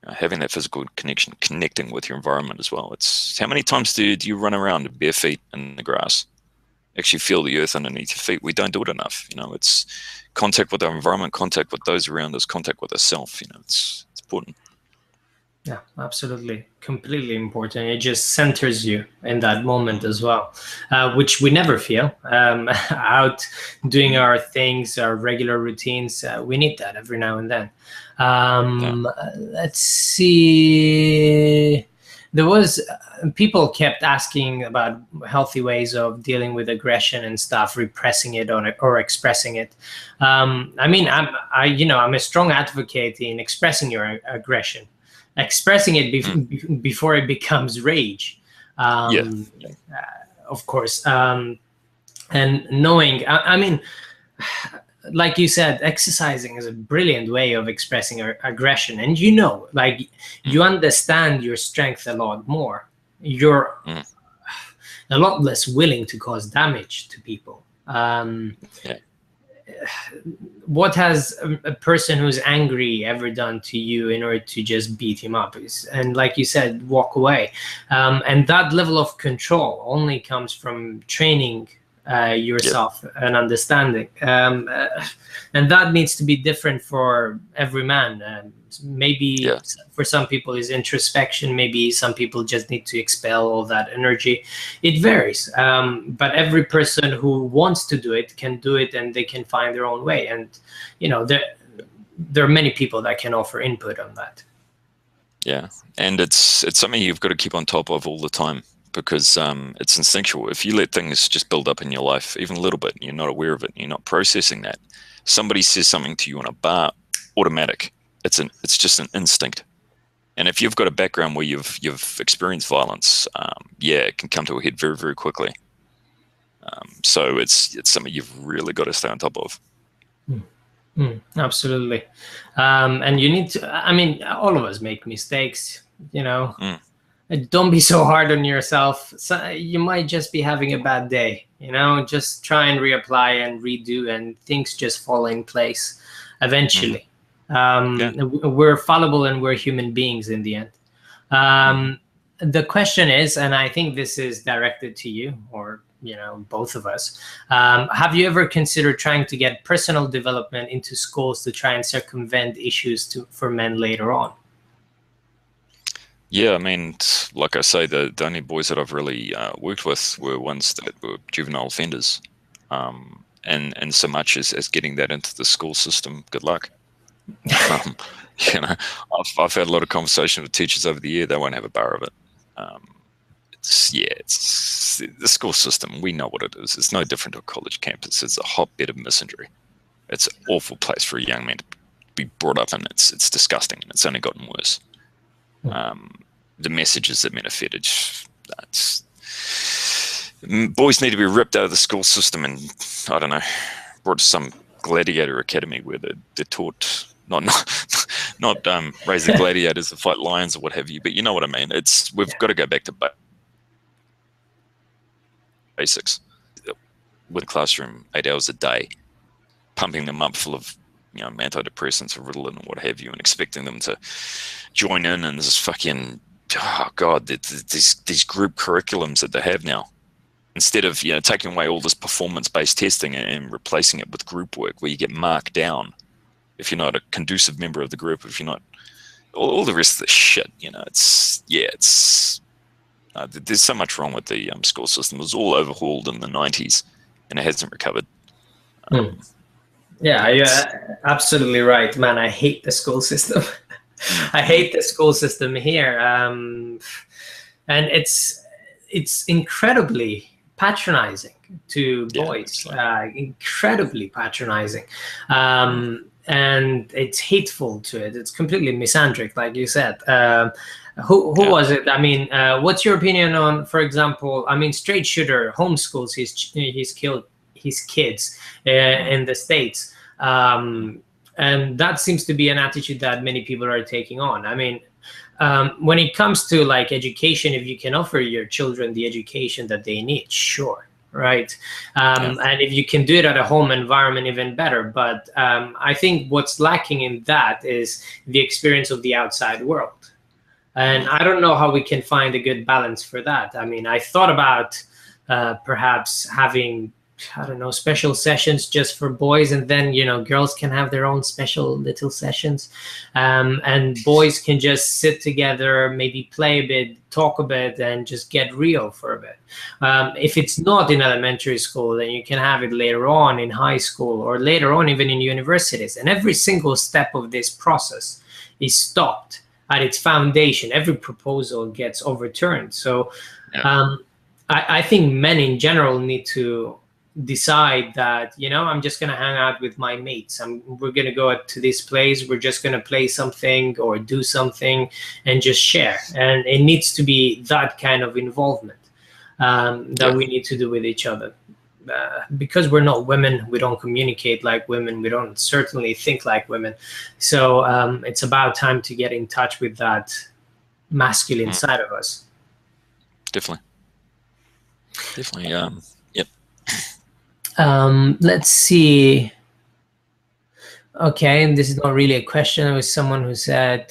Speaker 2: Having that physical connection, connecting with your environment as well. It's how many times do you run around with bare feet in the grass, actually feel the earth underneath your feet? We don't do it enough. It's contact with our environment, contact with those around us, contact with ourselves. It's important.
Speaker 1: Yeah, absolutely, completely important. It just centers you in that moment as well, which we never feel out doing our things, our regular routines. We need that every now and then. Let's see. there was people kept asking about healthy ways of dealing with aggression and stuff, repressing it or expressing it. I mean, I'm a strong advocate in expressing your aggression, expressing it before it becomes rage. Of course, and knowing. I mean, like you said, exercising is a brilliant way of expressing aggression, and like you understand your strength a lot more. You're a lot less willing to cause damage to people. What has a person who's angry ever done to you in order to just beat him up? And like you said, walk away. And that level of control only comes from training yourself and understanding. And that needs to be different for every man. Maybe for some people is introspection. Maybe some people just need to expel all that energy. It varies. But every person who wants to do it can do it, and they can find their own way. And, there are many people that can offer input on that.
Speaker 2: Yeah. And it's something you've got to keep on top of all the time, because it's instinctual. If you let things just build up in your life, even a little bit, and you're not aware of it, and you're not processing that, somebody says something to you on a bar, automatic. It's just an instinct. And if you've got a background where you've experienced violence, it can come to a head very, very quickly. So it's something you've really got to stay on top of.
Speaker 1: Absolutely. And you need to, I mean, all of us make mistakes, Don't be so hard on yourself. So you might just be having a bad day, just try and reapply and redo, and things just fall in place eventually. We're fallible, and we're human beings in the end. The question is, and I think this is directed to you, or both of us, have you ever considered trying to get personal development into schools to try and circumvent issues for men later on?
Speaker 2: Yeah, I mean, like I say, the only boys that I've really worked with were ones that were juvenile offenders. And so much as getting that into the school system, good luck. I've had a lot of conversation with teachers over the year. They won't have a bar of it. It's the school system. We know what it is. It's no different to a college campus. It's a hotbed of misandry. It's an awful place for a young man to be brought up in. It's disgusting, and it's only gotten worse. The messages that men are fed, boys need to be ripped out of the school system and, I don't know, brought to some gladiator academy where they're taught not raising gladiators to fight lions or what have you, but you know what I mean. We've got to go back to basics. With the classroom 8 hours a day, pumping them up full of antidepressants or Ritalin or what have you, and expecting them to join in and this fucking these group curriculums that they have now, instead of taking away all this performance-based testing and replacing it with group work where you get marked down if you're not a conducive member of the group, if you're not all the rest of the shit. There's so much wrong with the school system. It was all overhauled in the 90s and it hasn't recovered.
Speaker 1: Yeah, you're absolutely right, man. I hate the school system. I hate the school system here, and it's incredibly patronizing to boys, incredibly patronizing, and it's hateful to it. It's completely misandric, like you said. Who was it? I mean, what's your opinion on, for example, straight shooter homeschools he's killed his kids in the States, and that seems to be an attitude that many people are taking on. When it comes to like education, if you can offer your children the education that they need, sure, right? And if you can do it at a home environment, even better. But I think what's lacking in that is the experience of the outside world. And I don't know how we can find a good balance for that. I thought about perhaps having, special sessions just for boys, and then, girls can have their own special little sessions. And boys can just sit together, maybe play a bit, talk a bit, and just get real for a bit. If it's not in elementary school, then you can have it later on in high school, or later on even in universities. And every single step of this process is stopped at its foundation, every proposal gets overturned. So I think men in general need to decide that, I'm just going to hang out with my mates. We're going to go out to this place. We're just going to play something or do something and just share. And it needs to be that kind of involvement that we need to do with each other. Because we're not women, we don't communicate like women, we don't certainly think like women. So it's about time to get in touch with that masculine side of us.
Speaker 2: Definitely. Yep.
Speaker 1: Let's see. Okay, and this is not really a question. It was someone who said,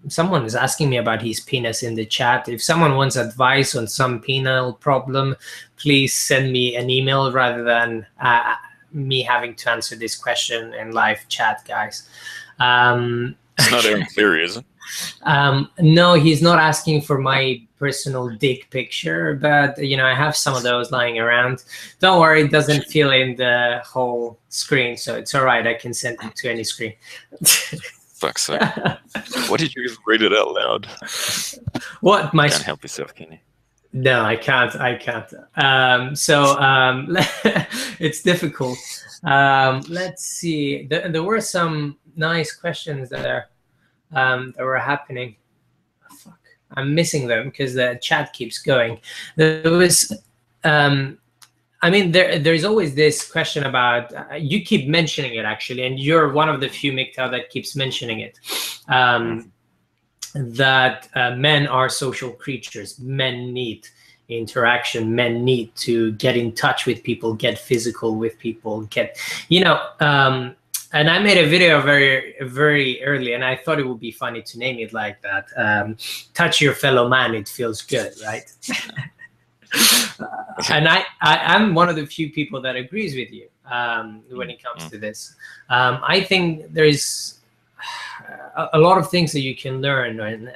Speaker 1: someone is asking me about his penis in the chat. If someone wants advice on some penile problem, please send me an email rather than me having to answer this question in live chat, guys.
Speaker 2: It's not Aaron Cleary, is it?
Speaker 1: No, he's not asking for my personal dick picture, but I have some of those lying around. Don't worry, it doesn't fill in the whole screen, so it's all right. I can send it to any screen.
Speaker 2: Fuck's sake. Why did you even read it out loud?
Speaker 1: What?
Speaker 2: You can't help yourself, can you?
Speaker 1: No, I can't. It's difficult. Let's see. There were some nice questions there that were happening. Oh, fuck. I'm missing them because the chat keeps going. There was, there's always this question about, you keep mentioning it actually, and you're one of the few, Mikta, that keeps mentioning it. That men are social creatures. Men need interaction. Men need to get in touch with people, get physical with people, and I made a video very, very early, and I thought it would be funny to name it like that. Touch your fellow man, it feels good, right? And I'm one of the few people that agrees with you when it comes to this. I think there's a lot of things that you can learn. And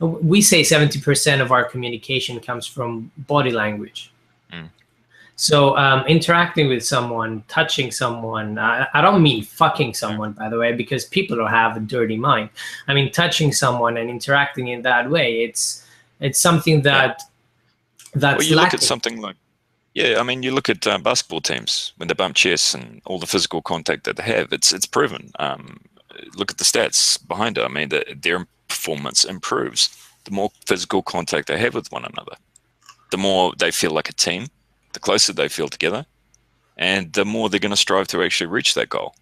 Speaker 1: we say 70% of our communication comes from body language. So interacting with someone, touching someone, I don't mean fucking someone, by the way, because people don't have a dirty mind. I mean, touching someone and interacting in that way, it's something that's
Speaker 2: well, you
Speaker 1: lacking.
Speaker 2: Look at something like, you look at basketball teams when they bump chests and all the physical contact that they have, it's proven. Look at the stats behind it. I mean, their performance improves the more physical contact they have with one another, the more they feel like a team, the closer they feel together, and the more they're going to strive to actually reach that goal.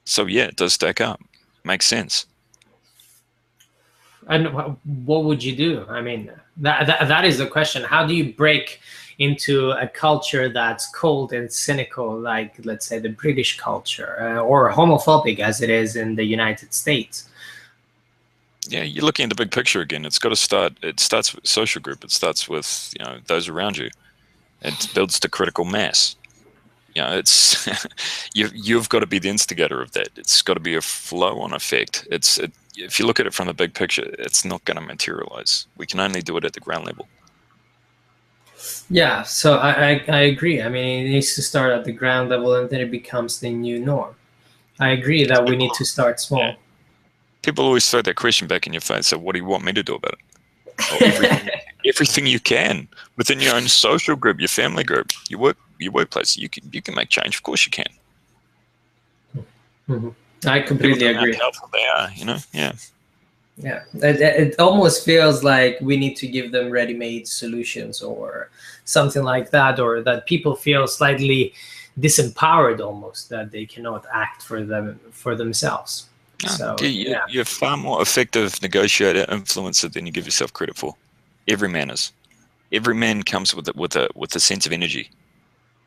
Speaker 2: So yeah, it does stack up. Makes sense.
Speaker 1: And what would you do? I mean, that is the question. How do you break into a culture that's cold and cynical, like, let's say, the British culture, or homophobic as it is in the United States?
Speaker 2: Yeah, you're looking at the big picture again. It starts with social group. It starts with those around you. It builds to critical mass. It's you've got to be the instigator of that. It's got to be a flow-on effect. If you look at it from the big picture, it's not going to materialize. We can only do it at the ground level.
Speaker 1: Yeah, so I agree. I mean, it needs to start at the ground level, and then it becomes the new norm. I agree that we need to start small.
Speaker 2: Yeah. People always throw that question back in your face. So, what do you want me to do about it? Everything you can within your own social group, your family group, your workplace. You can make change. Of course, you can.
Speaker 1: Mm-hmm. I completely agree.
Speaker 2: How powerful they are, Yeah.
Speaker 1: Yeah, it almost feels like we need to give them ready-made solutions or something like that, or that people feel slightly disempowered almost, that they cannot act for themselves.
Speaker 2: No,
Speaker 1: so
Speaker 2: you're far more effective negotiator, influencer than you give yourself credit for. Every man is. Every man comes with a sense of energy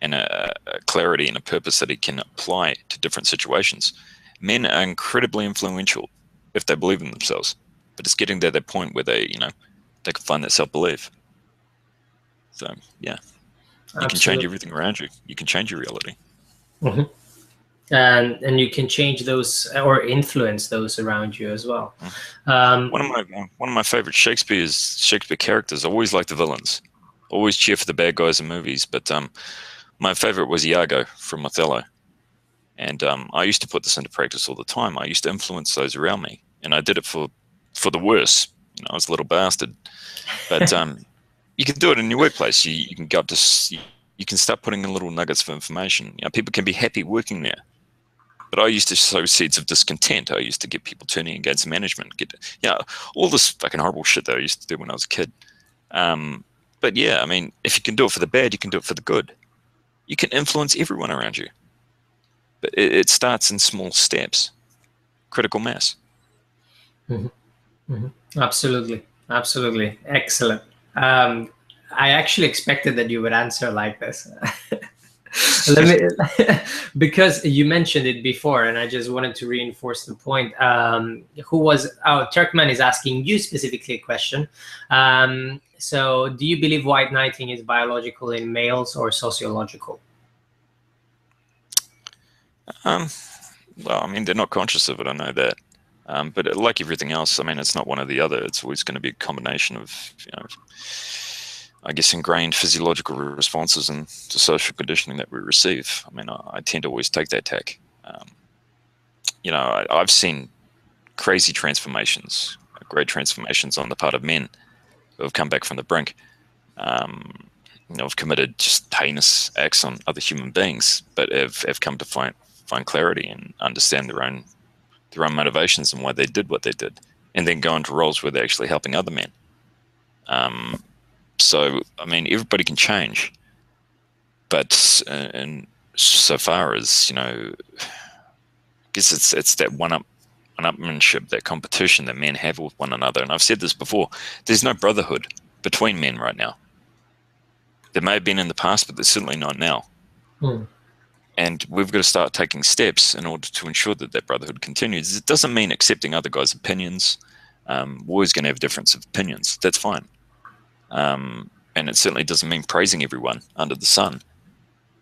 Speaker 2: and a clarity and a purpose that he can apply to different situations. Men are incredibly influential if they believe in themselves, but it's getting to that point where they can find that self-belief. So yeah, you can change everything around you. You can change your reality.
Speaker 1: Mm-hmm. And you can change those or influence those around you as well.
Speaker 2: One of my favorite Shakespeare characters. I always like the villains. Always cheer for the bad guys in movies, but my favorite was Iago from Othello. And I used to put this into practice all the time. I used to influence those around me, and I did it for for the worse. You know, I was a little bastard. But you can do it in your workplace. You can go up to, you can start putting in little nuggets of information. You know, people can be happy working there. But I used to sow seeds of discontent. I used to get people turning against management, all this fucking horrible shit that I used to do when I was a kid. But yeah, I mean, if you can do it for the bad, you can do it for the good. You can influence everyone around you. But it starts in small steps. Critical mass.
Speaker 1: Mm-hmm. Mm-hmm. Absolutely. Absolutely. Excellent. I actually expected that you would answer like this. Because you mentioned it before, and I just wanted to reinforce the point. Turkman is asking you specifically a question. So do you believe white knighting is biological in males or sociological?
Speaker 2: Well, I mean, they're not conscious of it, I know that. But like everything else, I mean, it's not one or the other. It's always going to be a combination of, I guess, ingrained physiological responses and to social conditioning that we receive. I mean, I tend to always take that tack. I've seen crazy transformations, great transformations on the part of men who have come back from the brink. Have committed just heinous acts on other human beings, but have come to find clarity and understand their own motivations and why they did what they did, and then go into roles where they're actually helping other men. So, I mean, everybody can change, but and so far as, I guess it's that one-upmanship, that competition that men have with one another. And I've said this before, there's no brotherhood between men right now. There may have been in the past, but there's certainly not now. And we've got to start taking steps in order to ensure that that brotherhood continues. It doesn't mean accepting other guys' opinions. We're always going to have difference of opinions. That's fine. And it certainly doesn't mean praising everyone under the sun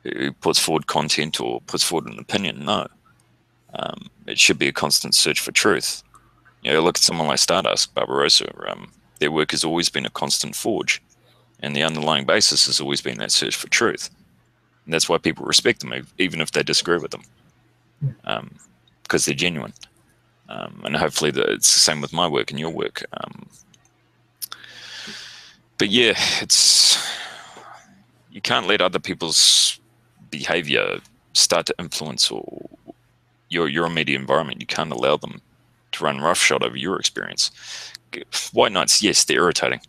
Speaker 2: who puts forward content or puts forward an opinion. No. It should be a constant search for truth. Look at someone like Stardust, Barbarossa. Their work has always been a constant forge. And the underlying basis has always been that search for truth. And that's why people respect them, even if they disagree with them, because they're genuine. And hopefully it's the same with my work and your work. But yeah, you can't let other people's behavior start to influence your immediate environment. You can't allow them to run roughshod over your experience. White knights, yes, they're irritating,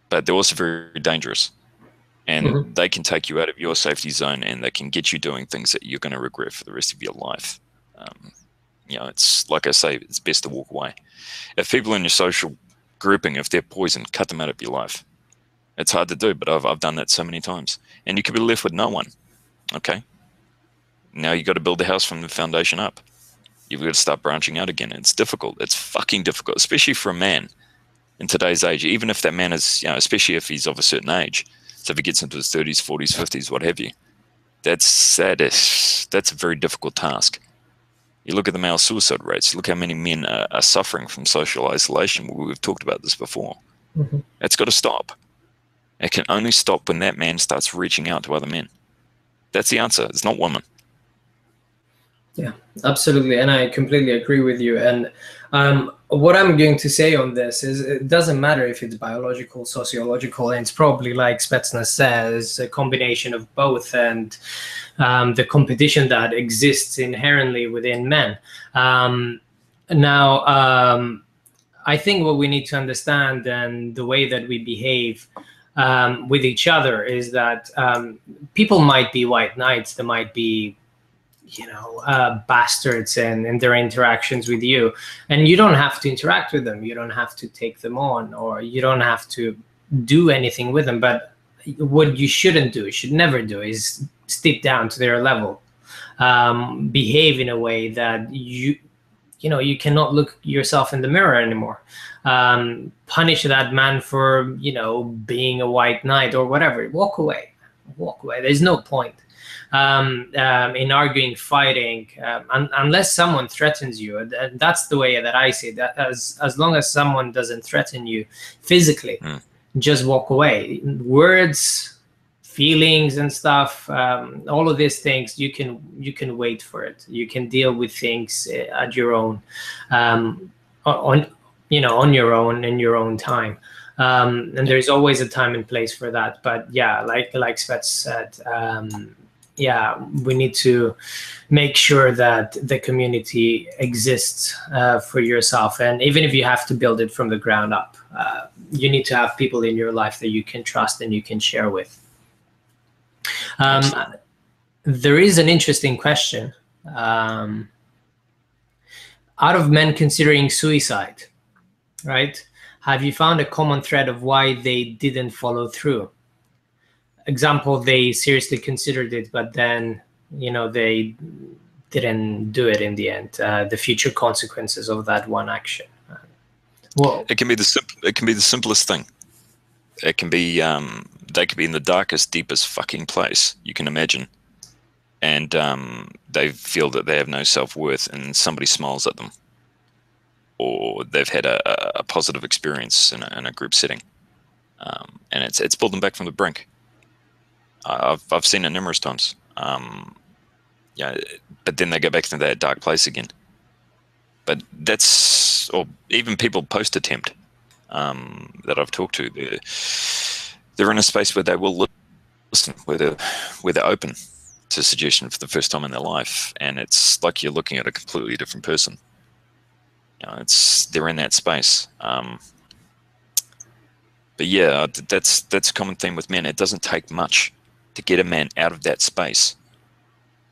Speaker 2: but they're also very dangerous. And they can take you out of your safety zone, and they can get you doing things that you're going to regret for the rest of your life. It's like I say, it's best to walk away. If people in your social grouping, if they're poison, cut them out of your life. It's hard to do, but I've done that so many times. And you could be left with no one. Okay. Now you got to build the house from the foundation up. You've got to start branching out again. It's difficult. It's fucking difficult, especially for a man in today's age. Even if that man is, especially if he's of a certain age. So if he gets into his 30s, 40s, 50s, what have you, that's a very difficult task. You look at the male suicide rates. Look how many men are suffering from social isolation. We've talked about this before. It's got to stop. It can only stop when that man starts reaching out to other men. That's the answer. It's not women.
Speaker 1: Yeah, absolutely. And I completely agree with you. And what I'm going to say on this is it doesn't matter if it's biological, sociological, and it's probably, like Spetsnaz says, a combination of both, and the competition that exists inherently within men. Now, I think what we need to understand, and the way that we behave with each other, is that people might be white knights, they might be bastards in their interactions with you, and you don't have to interact with them, you don't have to take them on, or you don't have to do anything with them. But what you shouldn't do, should never do, is step down to their level, behave in a way that you cannot look yourself in the mirror anymore, punish that man for being a white knight or whatever. Walk away. There's no point in arguing, fighting, unless someone threatens you. And that's the way that I see that. As long as someone doesn't threaten you physically, just walk away. Words, feelings, and stuff, all of these things, you can wait for it. You can deal with things at your own on your own in your own time. And there's always a time and place for that. But yeah, like Spets said, yeah, we need to make sure that the community exists for yourself. And even if you have to build it from the ground up, you need to have people in your life that you can trust and you can share with. There is an interesting question. Out of men considering suicide, right? Have you found a common thread of why they didn't follow through? Example, they seriously considered it, but then, they didn't do it in the end. The future consequences of that one action. Well,
Speaker 2: it can be the simplest thing. It can be they could be in the darkest, deepest fucking place you can imagine, and they feel that they have no self-worth, and somebody smiles at them, or they've had a positive experience in a group setting, and it's pulled them back from the brink. I've seen it numerous times. Yeah, but then they go back to that dark place again. But that's, or even people post-attempt that I've talked to, they're in a space where they will listen, where they're open to suggestion for the first time in their life, and it's like you're looking at a completely different person. They're in that space. But yeah, that's a common theme with men. It doesn't take much to get a man out of that space.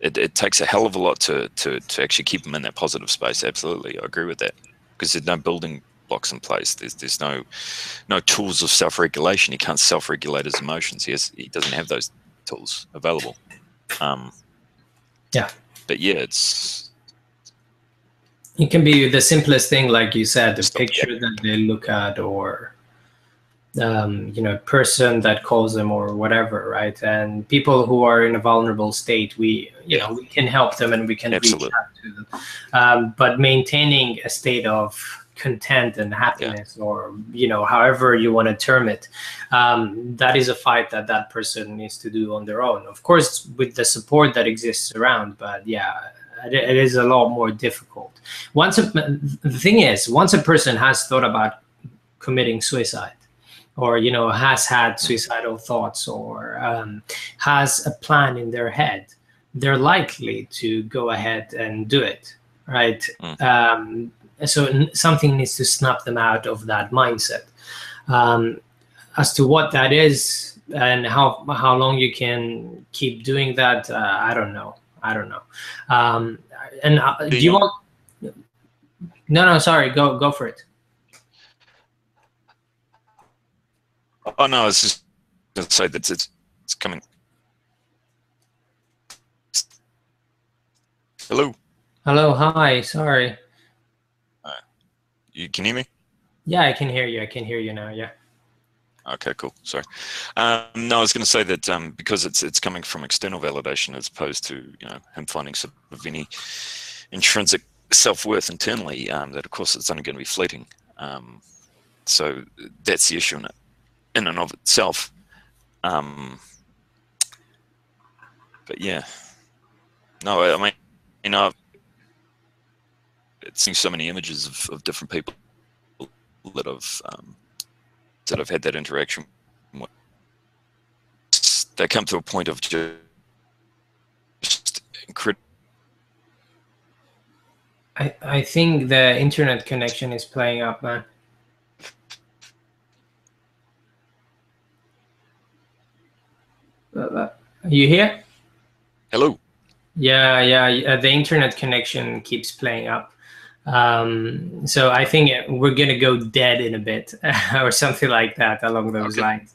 Speaker 2: It takes a hell of a lot to actually keep him in that positive space. Absolutely, I agree with that, because there's no building blocks in place. There's no tools of self-regulation. He can't self-regulate his emotions. He doesn't have those tools available.
Speaker 1: Yeah.
Speaker 2: But yeah,
Speaker 1: it can be the simplest thing, like you said, the picture that they look at, or person that calls them or whatever, right? And people who are in a vulnerable state, we can help them and we can reach out to them. But maintaining a state of content and happiness, or however you want to term it, that is a fight that person needs to do on their own, of course, with the support that exists around. But yeah, it is a lot more difficult. The thing is, once a person has thought about committing suicide, or has had suicidal thoughts, or has a plan in their head, they're likely to go ahead and do it, right? So something needs to snap them out of that mindset. As to what that is and how long you can keep doing that, I don't know. And do you want? No, sorry. Go for it.
Speaker 2: Oh no, I was just going to say that it's coming. Hello.
Speaker 1: Hi. Sorry.
Speaker 2: You can hear me?
Speaker 1: Yeah, I can hear you. I can hear you now. Yeah.
Speaker 2: Okay, cool. Sorry. No, I was going to say that because it's coming from external validation as opposed to him finding sort of any intrinsic self-worth internally. That of course it's only going to be fleeting. So that's the issue in and of itself. But yeah, no, I mean, it's seeing so many images of different people that I've had that interaction with. They come to a point of just incredible.
Speaker 1: I think the internet connection is playing up, man. Are you here?
Speaker 2: Hello.
Speaker 1: Yeah. The internet connection keeps playing up. So I think we're gonna go dead in a bit, or something like that along those lines.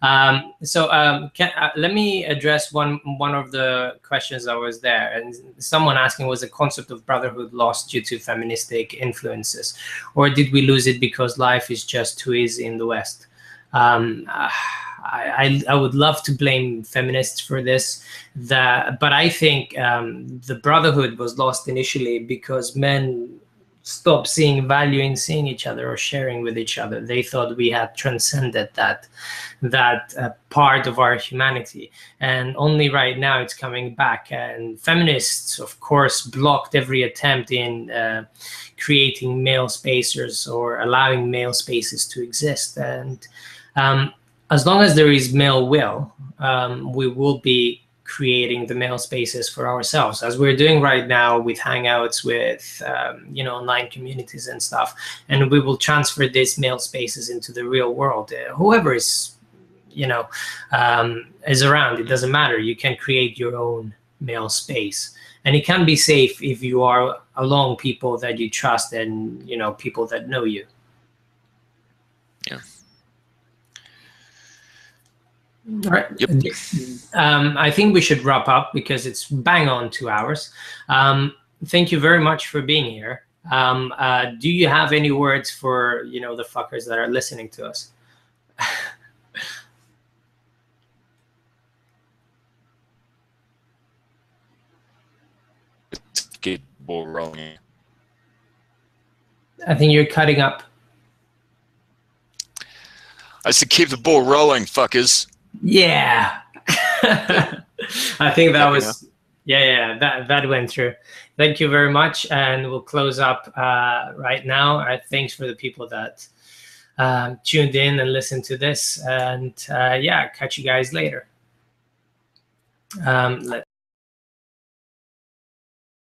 Speaker 1: Let me address one of the questions that was there, and someone asking, was the concept of brotherhood lost due to feministic influences, or did we lose it because life is just too easy in the West? I would love to blame feminists for this, but I think the brotherhood was lost initially because men stopped seeing value in seeing each other or sharing with each other. They thought we had transcended that part of our humanity, and only right now it's coming back. And feminists, of course, blocked every attempt in creating male spacers or allowing male spaces to exist. And as long as there is male will, we will be creating the male spaces for ourselves, as we're doing right now with Hangouts, with online communities and stuff. And we will transfer these male spaces into the real world. Whoever is is around, it doesn't matter. You can create your own male space, and it can be safe if you are along people that you trust and people that know you.
Speaker 2: Yeah.
Speaker 1: All right.
Speaker 2: Yep.
Speaker 1: I think we should wrap up because it's bang on 2 hours. Thank you very much for being here. Do you have any words for the fuckers that are listening to us?
Speaker 2: Keep the ball rolling.
Speaker 1: I think you're cutting up.
Speaker 2: I said keep the ball rolling, fuckers.
Speaker 1: Yeah. I think that was that went through. Thank you very much, and we'll close up right now. Thanks for the people that tuned in and listened to this, and catch you guys later.